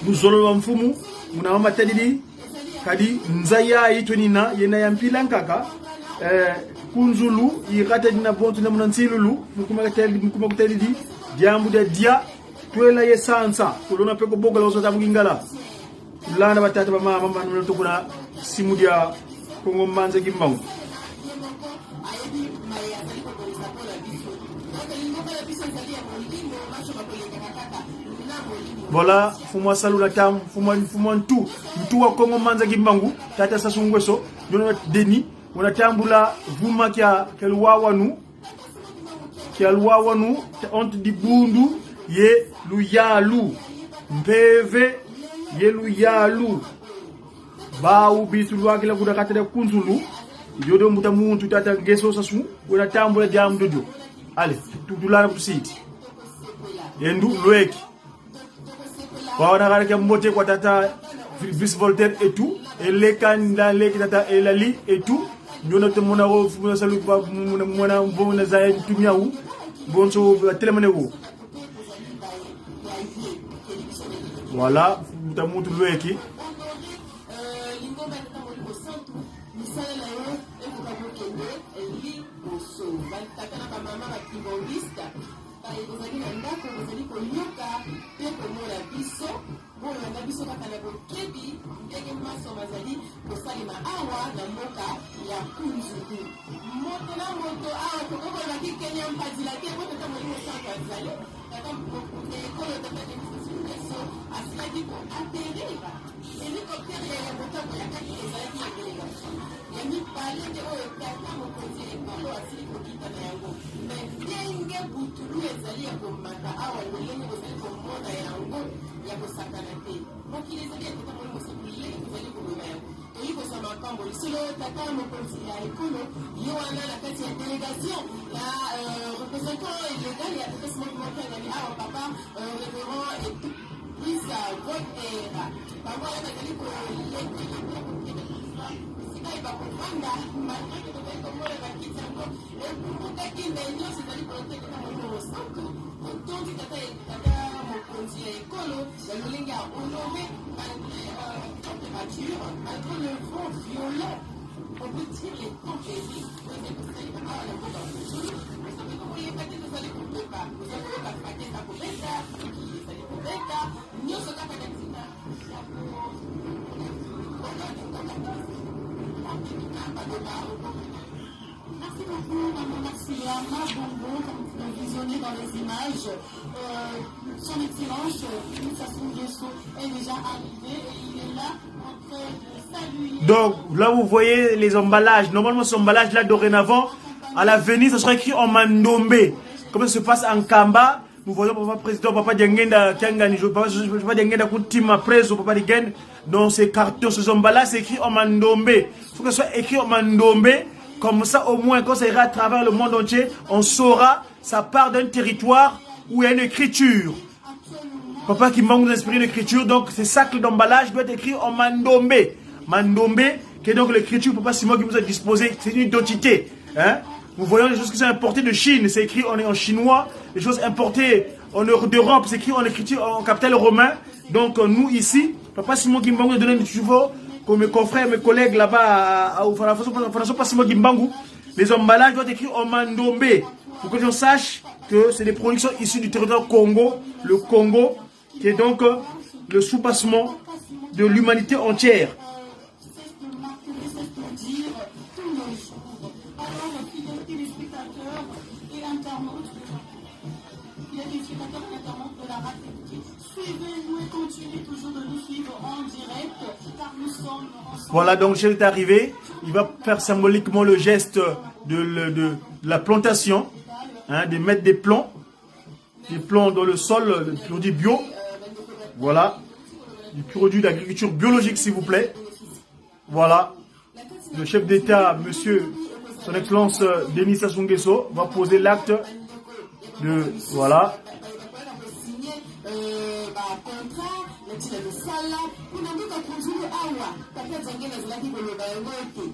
muzolo wa mfumu muna mama tadidi kadi nzaya itwenina yena yampila nkaka Kunzulu irata dina bontu na munansilulu mukuma kutadidi jambu da dia tuela yesansa kulona peko boga lozo tamugingala lana batata ba mama manu tukuna simudia Kongo Mbanza Kimbangu. Voilà, fumwa salula tam fumwa ntu wa Kongo Mbanza Kimbangu tata sasungweso nyono deni unatambula vuma kya luwawanu onto di bundu ye luyalu mpeve ye luyalu bawu bitulwaki la kudakatele Kunzulu yodo muta muntu tata ngeso sasu wona tambula jam dojo ale tudulana kusiti yendu lweki waona kale mbote kwa tata vice Voltaire et tout et les candidat, les tata et la li et tout. Nous notre monaro, nous salut pas, mon bon nazaï, tout miaou, bon so télémanéo. Voilà, nous avons tout le qui. ezali na ndako bozali koyoka mpe komona biso bolanda biso kaka na bokebi ndenge maso bazali kosalema awa na mboka ya kunzugu moto na moto awa tokokolaki kenya mpadila te po tata molimo santo azali tata ekolo tata so asilaki koaterira helikoptere ya motango ya kaki ezalaki ya delegation ya mibale nde oyo tata mokonzi ekolo asili kokita na yango me ndenge butulu ezali ya komata awa lolenge bozali komona yango ya kosakana te mokili ezali ya tata moli mosaku lenge bozali komona yango toyi kozwa makambo lisolo tata mokonzi ya ekolo ye wana na kati ya delegation ya représentant illégal ya tata simon motangali awa papa révérend Isa Votera bango wana bazali kolekela sikai bakofanda malgré tozali komona bakiti yango ekutaki nde nyonso ezali kolekela molimo santo otondi tata mokonzi ya ekolo ya lolenge ya honore température malgré le vent violent on peut dire les tempéries ozali kosali awa na mboka mozulu osabi kokoyeba te tozali kotoka ozali koyoka fakesa kobeta ezali kobeta nyonso kaka na ntina Merci beaucoup, Maman Marcia Mabongo, comme vous le visionnez dans les images. Son Excellence, Sassou Nguesso, est déjà arrivé et il est là en train de saluer. Donc là vous voyez les emballages. Normalement ce emballage là dorénavant, à l'avenir ça sera écrit en mandombe. Comme ça se passe en Kamba. Nous voyons papa président, papa Diangenda, Kiangani, papa Diangenda Koutima, preso, papa Diangenda. Dans ces cartons, ces emballages, c'est écrit en mandombe. Il faut que ce soit écrit en mandombe. Comme ça, au moins, quand ça ira à travers le monde entier, on saura, ça part d'un territoire où il y a une écriture. Papa qui manque d'inspirer une écriture, donc ces sacs d'emballage doivent être écrits en mandombe. Mandombe, qui est donc l'écriture, papa Simon qui vous a disposé, c'est une identité. Hein? Nous voyons les choses qui sont importées de Chine, c'est écrit en chinois. Les choses importées en d'Europe, c'est écrit en écriture en capital romain. Donc nous ici, papa Simon Gimbangu a donné du chevaux, comme mes confrères, mes collègues là-bas à Fanaso Simon Gimbangu, les emballages doivent être écrits en mandombe. Pour que l'on sache que c'est des productions issues du territoire Congo, le Congo, qui est donc le sous-passement de l'humanité entière. Voilà, donc Jésus est arrivé. Il va faire symboliquement le geste de la plantation, hein, de mettre des plants dans le sol, des produits bio. Voilà, du produit d'agriculture biologique, s'il vous plaît. Voilà, le chef d'État, monsieur, son Excellence Denis Sassou Nguesso, va poser l'acte de, voilà.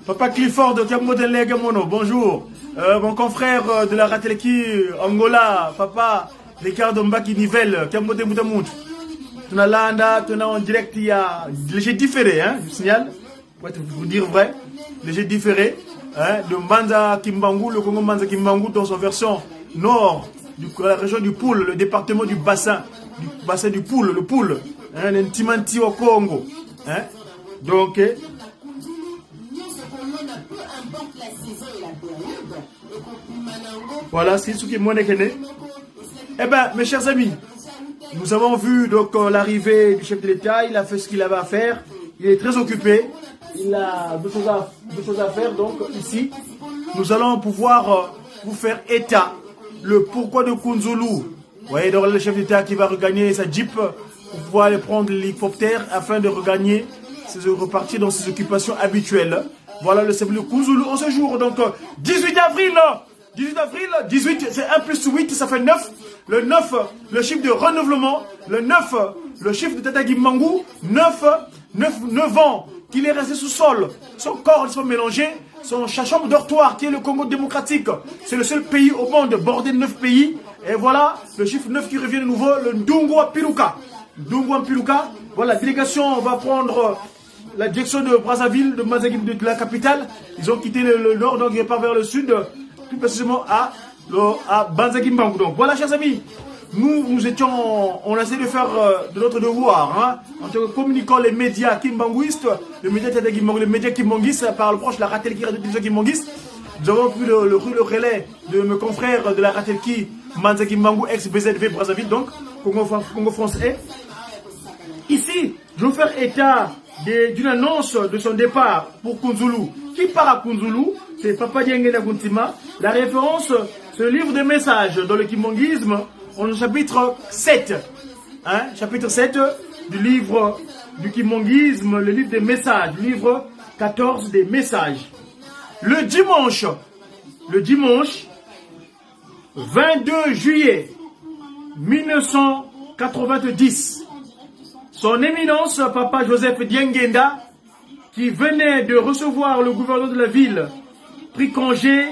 Papa Clifford, bonjour. Mon confrère de la Rateleki Angola, papa Ricardo Mbaki Nivelle, Tunalanda, en direct, il y a léger différé, hein, je signale, pour vous dire vrai, léger différé, hein, de Mbanza Kimbangu, le Congo Mbanza Kimbangu dans son version nord, de la région du Poul, le département du bassin du Poul, le Poul, hein, l'Intimanti au Congo, hein, donc, voilà, c'est ce qui est mon équene. Eh bien, mes chers amis, nous avons vu donc l'arrivée du chef de l'État. Il a fait ce qu'il avait à faire. Il est très occupé. Il a deux choses à faire. Donc ici, nous allons pouvoir vous faire état le pourquoi de Kunzulu. Vous voyez donc le chef d'État qui va regagner sa Jeep pour pouvoir aller prendre l'hélicoptère afin de regagner, repartir dans ses occupations habituelles. Voilà le symbole de Kunzulu en ce jour. Donc 18 avril, c'est 1 plus 8, ça fait 9. Le 9, le chiffre de renouvellement. Le 9, le chiffre de Tata Gimbangu. 9 ans qu'il est resté sous sol. Son corps est mélangé. Sa chambre dortoir, qui est le Congo démocratique, c'est le seul pays au monde bordé de 9 pays. Et voilà, le chiffre 9 qui revient de nouveau, le Ndungu Piruka. Ndungu Piruka. Voilà, la délégation va prendre la direction de Brazzaville, de la capitale. Ils ont quitté le nord, donc ils repartent vers le sud, plus précisément à Banzagi-Mbangu. Donc voilà, chers amis, on a essayé de faire de notre devoir, hein, en tant que communicant les médias kimbanguistes, les médias kimbanguistes, par le proche, la Ratelki Radio Télévision kimbanguiste. Nous avons pris le relais de mes confrères de la Ratelki Manzagi-Mbangu, ex-BZV Brazzaville, donc Congo français. Ici, je vais faire état d'une annonce de son départ pour Kunzulu. Qui part à Kunzulu? C'est Papa Diengenda Kuntima. La référence, c'est le livre des messages dans le kimbanguisme, on est au chapitre 7. Hein, chapitre 7 du livre du kimbanguisme, le livre des messages, le livre 14 des messages. Le dimanche 22 juillet 1990, son éminence, Papa Joseph Diengenda, qui venait de recevoir le gouverneur de la ville, prit congé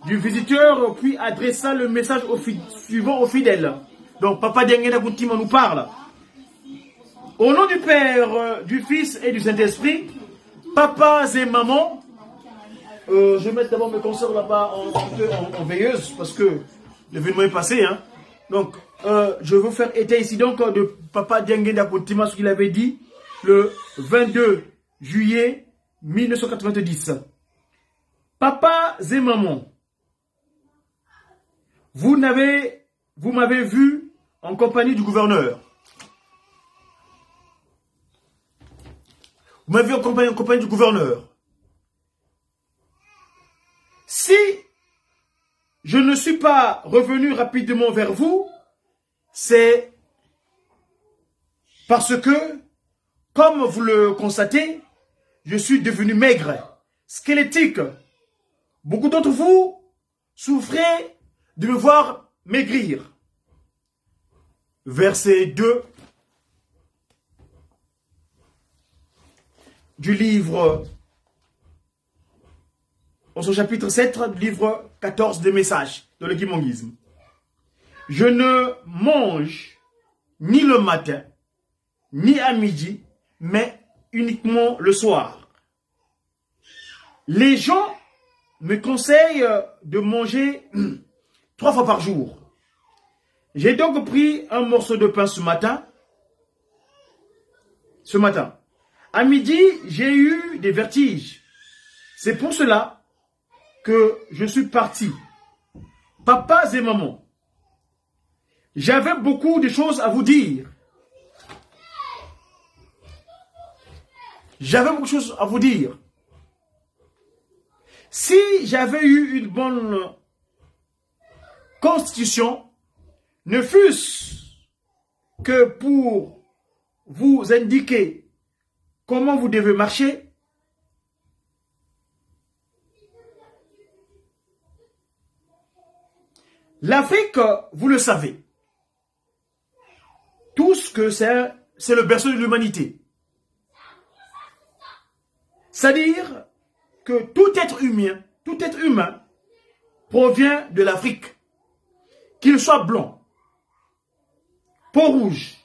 du visiteur, puis adressa le message suivant aux fidèles. Donc, Papa Diengenda Kuntima nous parle. Au nom du Père, du Fils et du Saint-Esprit, papas et mamans, je vais mettre d'abord mes consoeurs là-bas en veilleuse, parce que l'événement est passé. Hein. Donc, je veux faire état ici donc de Papa Diengenda Kuntima, ce qu'il avait dit le 22 juillet 1990. Papa et maman, vous m'avez vu en compagnie du gouverneur. Vous m'avez vu en compagnie du gouverneur. Si je ne suis pas revenu rapidement vers vous, c'est parce que, comme vous le constatez, je suis devenu maigre, squelettique. Beaucoup d'entre vous souffrez de me voir maigrir. Verset 2 du livre, en son chapitre 7, du livre 14 des messages de le kimbanguisme. Je ne mange ni le matin, ni à midi, mais uniquement le soir. Les gens me conseillent de manger 3 fois par jour. J'ai donc pris un morceau de pain ce matin. À midi, j'ai eu des vertiges. C'est pour cela que je suis parti. Papas et mamans, j'avais beaucoup de choses à vous dire. Si j'avais eu une bonne constitution, ne fût-ce que pour vous indiquer comment vous devez marcher, l'Afrique, vous le savez, tout ce que c'est le berceau de l'humanité. C'est-à-dire que tout être humain provient de l'Afrique. Qu'il soit blanc, peau rouge,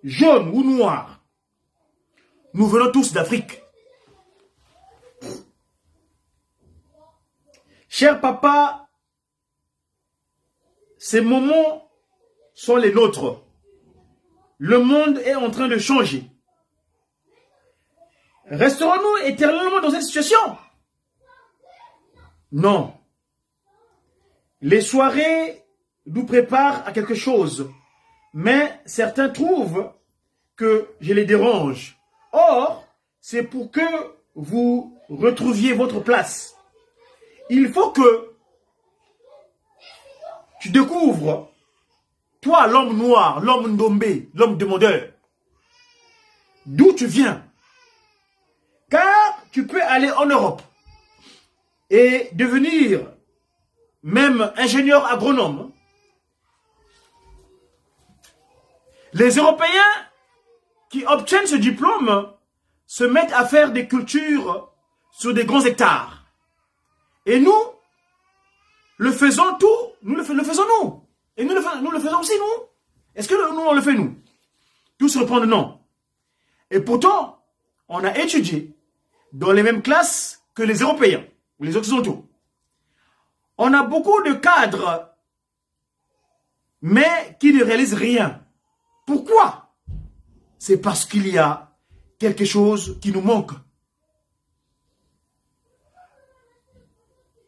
jaune ou noir, nous venons tous d'Afrique. Cher papa, ces moments sont les nôtres. Le monde est en train de changer. Resterons-nous éternellement dans cette situation? Non. Les soirées nous préparent à quelque chose, mais certains trouvent que je les dérange. Or, c'est pour que vous retrouviez votre place. Il faut que tu découvres, toi l'homme noir, l'homme ndombé, l'homme demandeur, d'où tu viens. Car tu peux aller en Europe et devenir même ingénieur agronome. Les Européens qui obtiennent ce diplôme se mettent à faire des cultures sur des grands hectares. Et nous, le faisons tout, nous le faisons nous. Et nous le faisons aussi nous. Est-ce que nous, on le fait nous? Tout se répond de non. Et pourtant, on a étudié dans les mêmes classes que les Européens ou les Occidentaux. On a beaucoup de cadres, mais qui ne réalisent rien. Pourquoi? C'est parce qu'il y a quelque chose qui nous manque.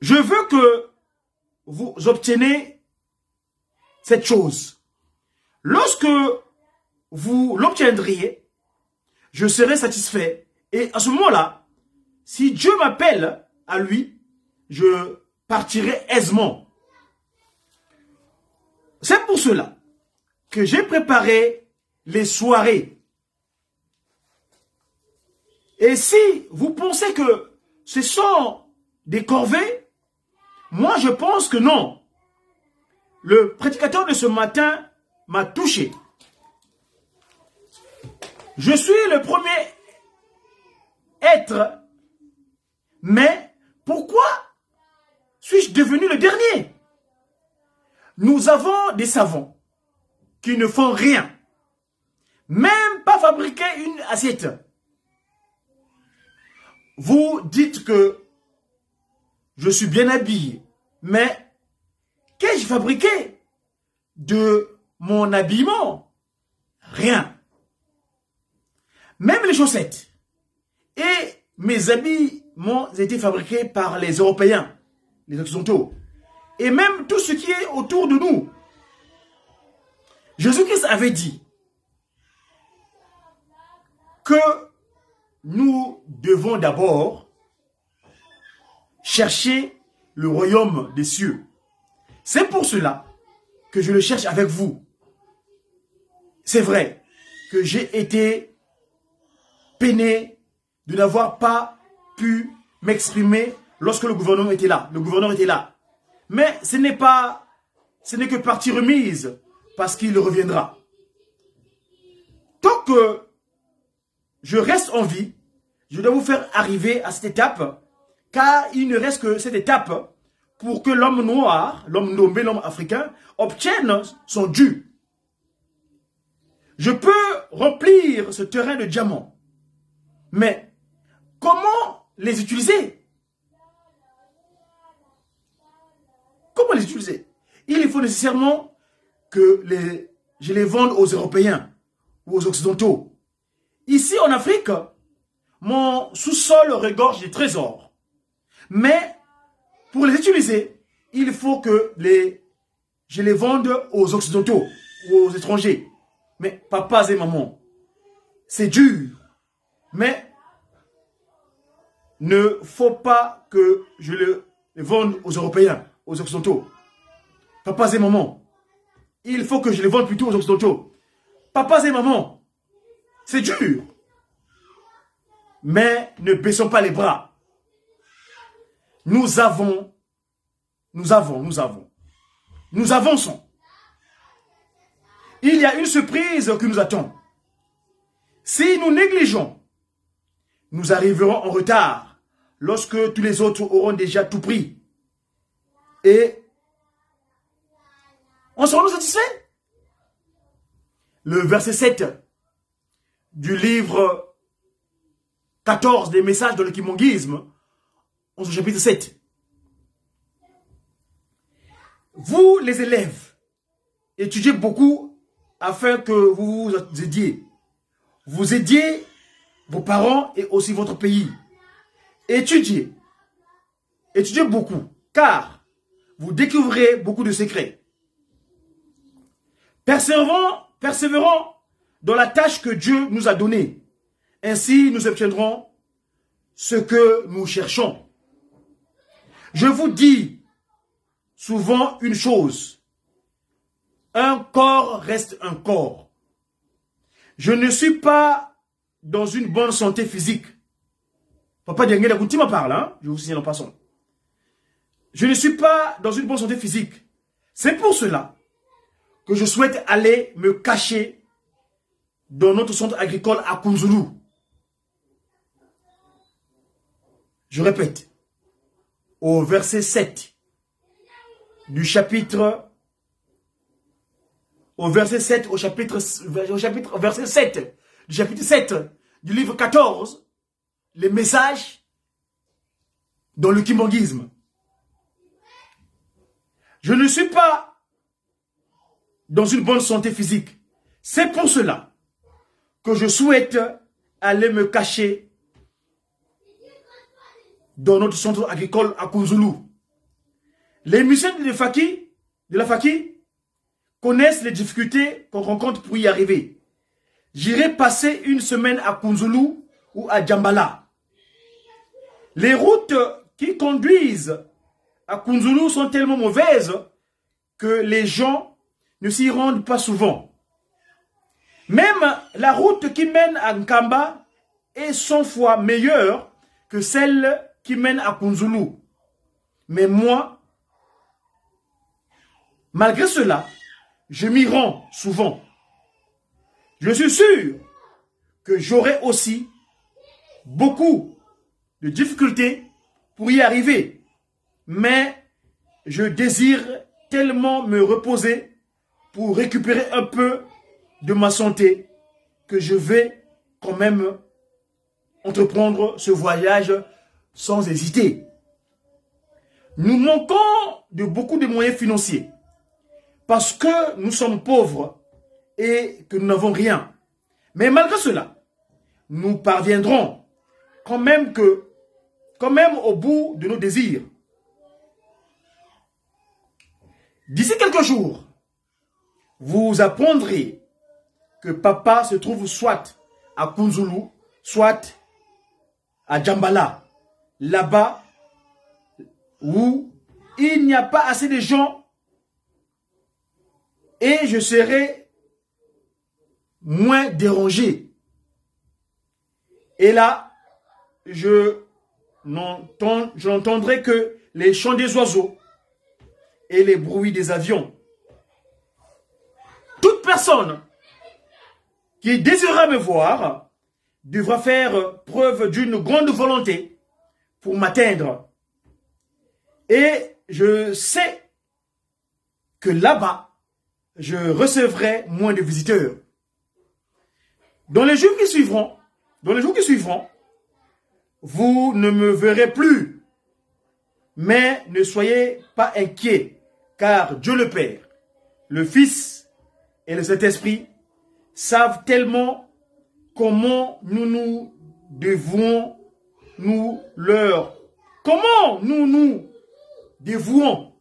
Je veux que vous obtenez cette chose. Lorsque vous l'obtiendriez, je serai satisfait. Et à ce moment-là, si Dieu m'appelle à lui, je partirai aisément. C'est pour cela que j'ai préparé les soirées. Et si vous pensez que ce sont des corvées, moi je pense que non. Le prédicateur de ce matin m'a touché. Je suis le premier être, mais pourquoi suis-je devenu le dernier? Nous avons des savants qui ne font rien, même pas fabriquer une assiette. Vous dites que je suis bien habillé, mais qu'ai-je fabriqué de mon habillement? Rien. Même les chaussettes et mes habits m'ont été fabriqués par les Européens, les Occidentaux, et même tout ce qui est autour de nous. Jésus-Christ avait dit que nous devons d'abord chercher le royaume des cieux. C'est pour cela que je le cherche avec vous. C'est vrai que j'ai été peiné de n'avoir pas pu m'exprimer lorsque le gouverneur était là. Le gouverneur était là. Mais ce n'est que partie remise parce qu'il reviendra. Tant que je reste en vie, je dois vous faire arriver à cette étape, car il ne reste que cette étape pour que l'homme noir, l'homme nommé, l'homme africain, obtienne son dû. Je peux remplir ce terrain de diamants, mais comment les utiliser? Comment les utiliser? Il faut nécessairement que je les vende aux Européens ou aux Occidentaux. Ici en Afrique, mon sous-sol regorge des trésors. Mais pour les utiliser, il faut que je les vende aux Occidentaux ou aux étrangers. Mais papas et mamans, c'est dur. Mais ne faut pas que je les vende aux Européens, aux Occidentaux. Papas et mamans, il faut que je les vende plutôt aux Occidentaux. Papas et mamans, c'est dur. Mais ne baissons pas les bras. Nous avançons. Il y a une surprise qui nous attend. Si nous négligeons, nous arriverons en retard lorsque tous les autres auront déjà tout pris. Et on sera satisfait. Le verset 7 du livre 14 des messages de l'équimonguisme, au chapitre 7. Vous, les élèves, étudiez beaucoup afin que vous vous aidiez. Vous aidiez vos parents et aussi votre pays. Étudiez. Étudiez beaucoup, car vous découvrirez beaucoup de secrets. Persévérons dans la tâche que Dieu nous a donnée. Ainsi, nous obtiendrons ce que nous cherchons. Je vous dis souvent une chose. Un corps reste un corps. Je ne suis pas dans une bonne santé physique. Papa Diangé Koutima parle, hein? Je vous signale en passant. Je ne suis pas dans une bonne santé physique. C'est pour cela que je souhaite aller me cacher dans notre centre agricole à Kunzulu. Je répète, au verset 7 du chapitre, verset 7 du chapitre 7 du livre 14, les messages dans le kimbanguisme. Je ne suis pas dans une bonne santé physique. C'est pour cela que je souhaite aller me cacher dans notre centre agricole à Kounzoulou. Les musiciens de la Faki connaissent les difficultés qu'on rencontre pour y arriver. J'irai passer une semaine à Kounzoulou ou à Djambala. Les routes qui conduisent à Kounzoulou sont tellement mauvaises que les gens ne s'y rendent pas souvent. Même la route qui mène à Nkamba est 100 fois meilleure que celle qui mène à Kounzoulou. Mais moi, malgré cela, je m'y rends souvent. Je suis sûr que j'aurai aussi beaucoup de difficultés pour y arriver. Mais je désire tellement me reposer pour récupérer un peu de ma santé que je vais quand même entreprendre ce voyage sans hésiter. Nous manquons de beaucoup de moyens financiers parce que nous sommes pauvres et que nous n'avons rien. Mais malgré cela, nous parviendrons quand même au bout de nos désirs. D'ici quelques jours, vous apprendrez que papa se trouve soit à Kounzoulou, soit à Djambala, là-bas où il n'y a pas assez de gens et je serai moins dérangé. Et là, je n'entendrai que les chants des oiseaux et les bruits des avions. Toute personne qui désirera me voir devra faire preuve d'une grande volonté pour m'atteindre. Et je sais que là-bas, je recevrai moins de visiteurs. Dans les jours qui suivront, vous ne me verrez plus. Mais ne soyez pas inquiets, car Dieu le Père, le Fils et le Saint-Esprit savent tellement comment nous nous dévouons, comment nous nous dévouons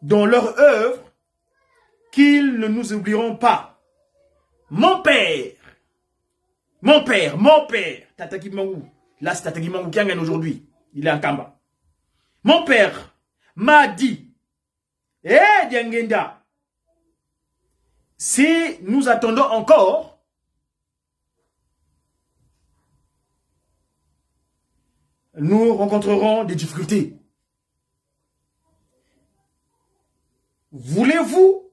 dans leur œuvre qu'ils ne nous oublieront pas. Mon père, Tata Kimangou, là c'est Tata Kimangou qui gagne aujourd'hui, il est en Kamba. Mon père m'a dit, Diangenda, si nous attendons encore, nous rencontrerons des difficultés. Voulez-vous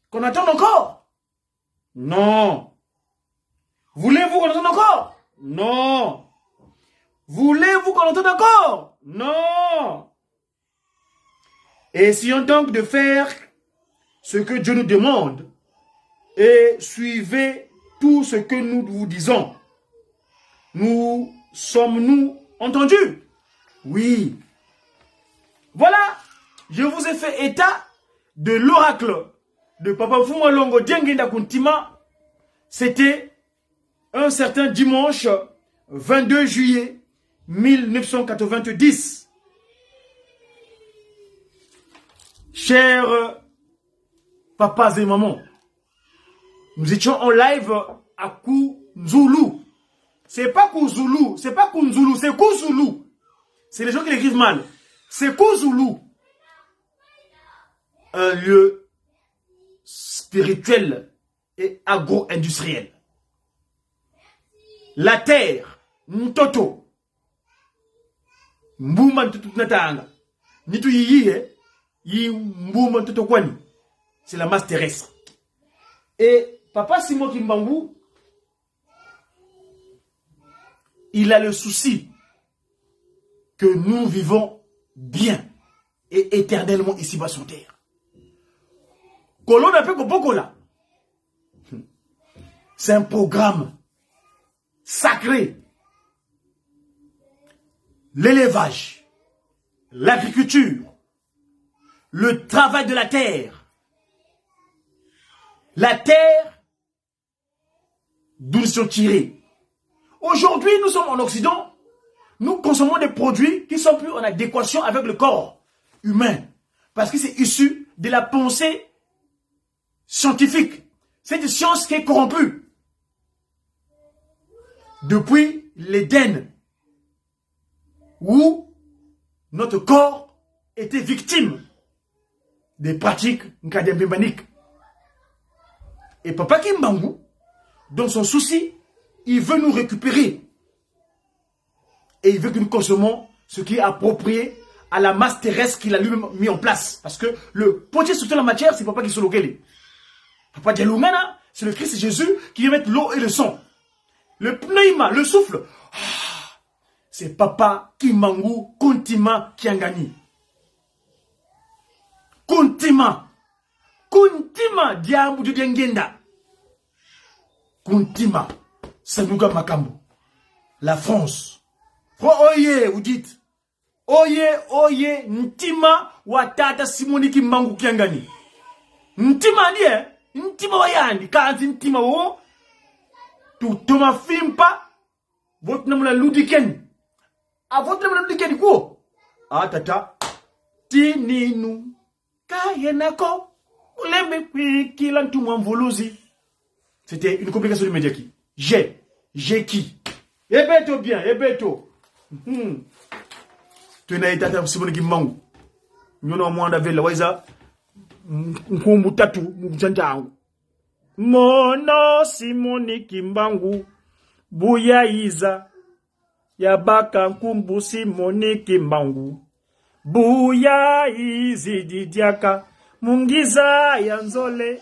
qu'on attende encore? Non. Voulez-vous qu'on attende encore? Non. Voulez-vous qu'on attende encore? Non. Essayons donc de faire ce que Dieu nous demande et suivez tout ce que nous vous disons. Nous sommes-nous entendus? Oui. Voilà, je vous ai fait état de l'oracle de Papa Fuma Longo Diengenda Kuntima. C'était un certain dimanche 22 juillet 1990. Chers papas et mamans, nous étions en live à Kounzoulou. C'est pas Kounzoulou, c'est pas Kounzoulou, c'est Kounzoulou. C'est les gens qui l'écrivent mal. C'est Kounzoulou. Un lieu spirituel et agro-industriel. La terre, Ntoto, Mbouma Ntoto Natanga, Nitu Yiye, Yi Mbouma Ntoto Kwani. C'est la masse terrestre. Et Papa Simon Kimbangu il a le souci que nous vivons bien et éternellement ici-bas sur terre. C'est un programme sacré. L'élevage, l'agriculture, le travail de la terre. La terre d'où nous sommes tirés. Aujourd'hui, nous sommes en Occident. Nous consommons des produits qui sont plus en adéquation avec le corps humain. Parce que c'est issu de la pensée scientifique. C'est une science qui est corrompue. Depuis l'Éden, où notre corps était victime des pratiques nkadembaniques. Et Papa Kimbangu, dans son souci, il veut nous récupérer. Et il veut que nous consommons ce qui est approprié à la masse terrestre qu'il a lui-même mis en place. Parce que le potier sur la matière, c'est Papa qui Kisolokele. Papa Dialoumena, c'est le Christ Jésus qui vient mettre l'eau et le sang. Le pneuma, le souffle, c'est Papa Kimbangu Kuntima Kiangani. Kuntima Diambu du Dengenda. Kuntima Sanuga Makambo. La France. Oye, vous dites. Oye, Ntima Watata Simoni Kimbangu Kiangani. Ntima die, Ntima wayandi, kanzi Ntima wo. Tutoma Fimpa. Votre nom la Ludiken. A votre nom la Ludiken quoi? Ah tata. Tininu. Kayenako. Ulembe kilantu mwamvoluzi. C'était une complication du Mediaki. J'ai qui? Ebeto bien, ebeto. Tu n'as été Simone Kimbangu. Nous n'avons moins d'avis, la Waiza. Nkumbu tatu, mjanjangu. Mono Simone Kimbangu. Buya Iza. Yabaka nkumbu Simone Kimbangu. Buya Izi Didiaka. Mungiza Yanzole.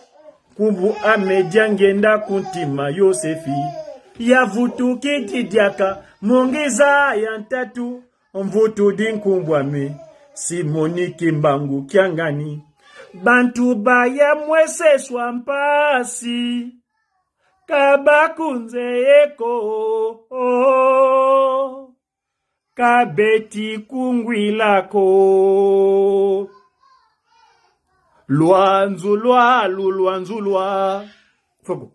Kumbu amejangenda kuntima Yosefi. Yavutu Didiaka. Mungiza Yantatu. Mvutu dinkumbwame. Simoni Kimbangu Kiangani. Bantu baya mwese swampasi. Kabakunze eko. Kabeti kungwilako. Luanzulwa. Fogo.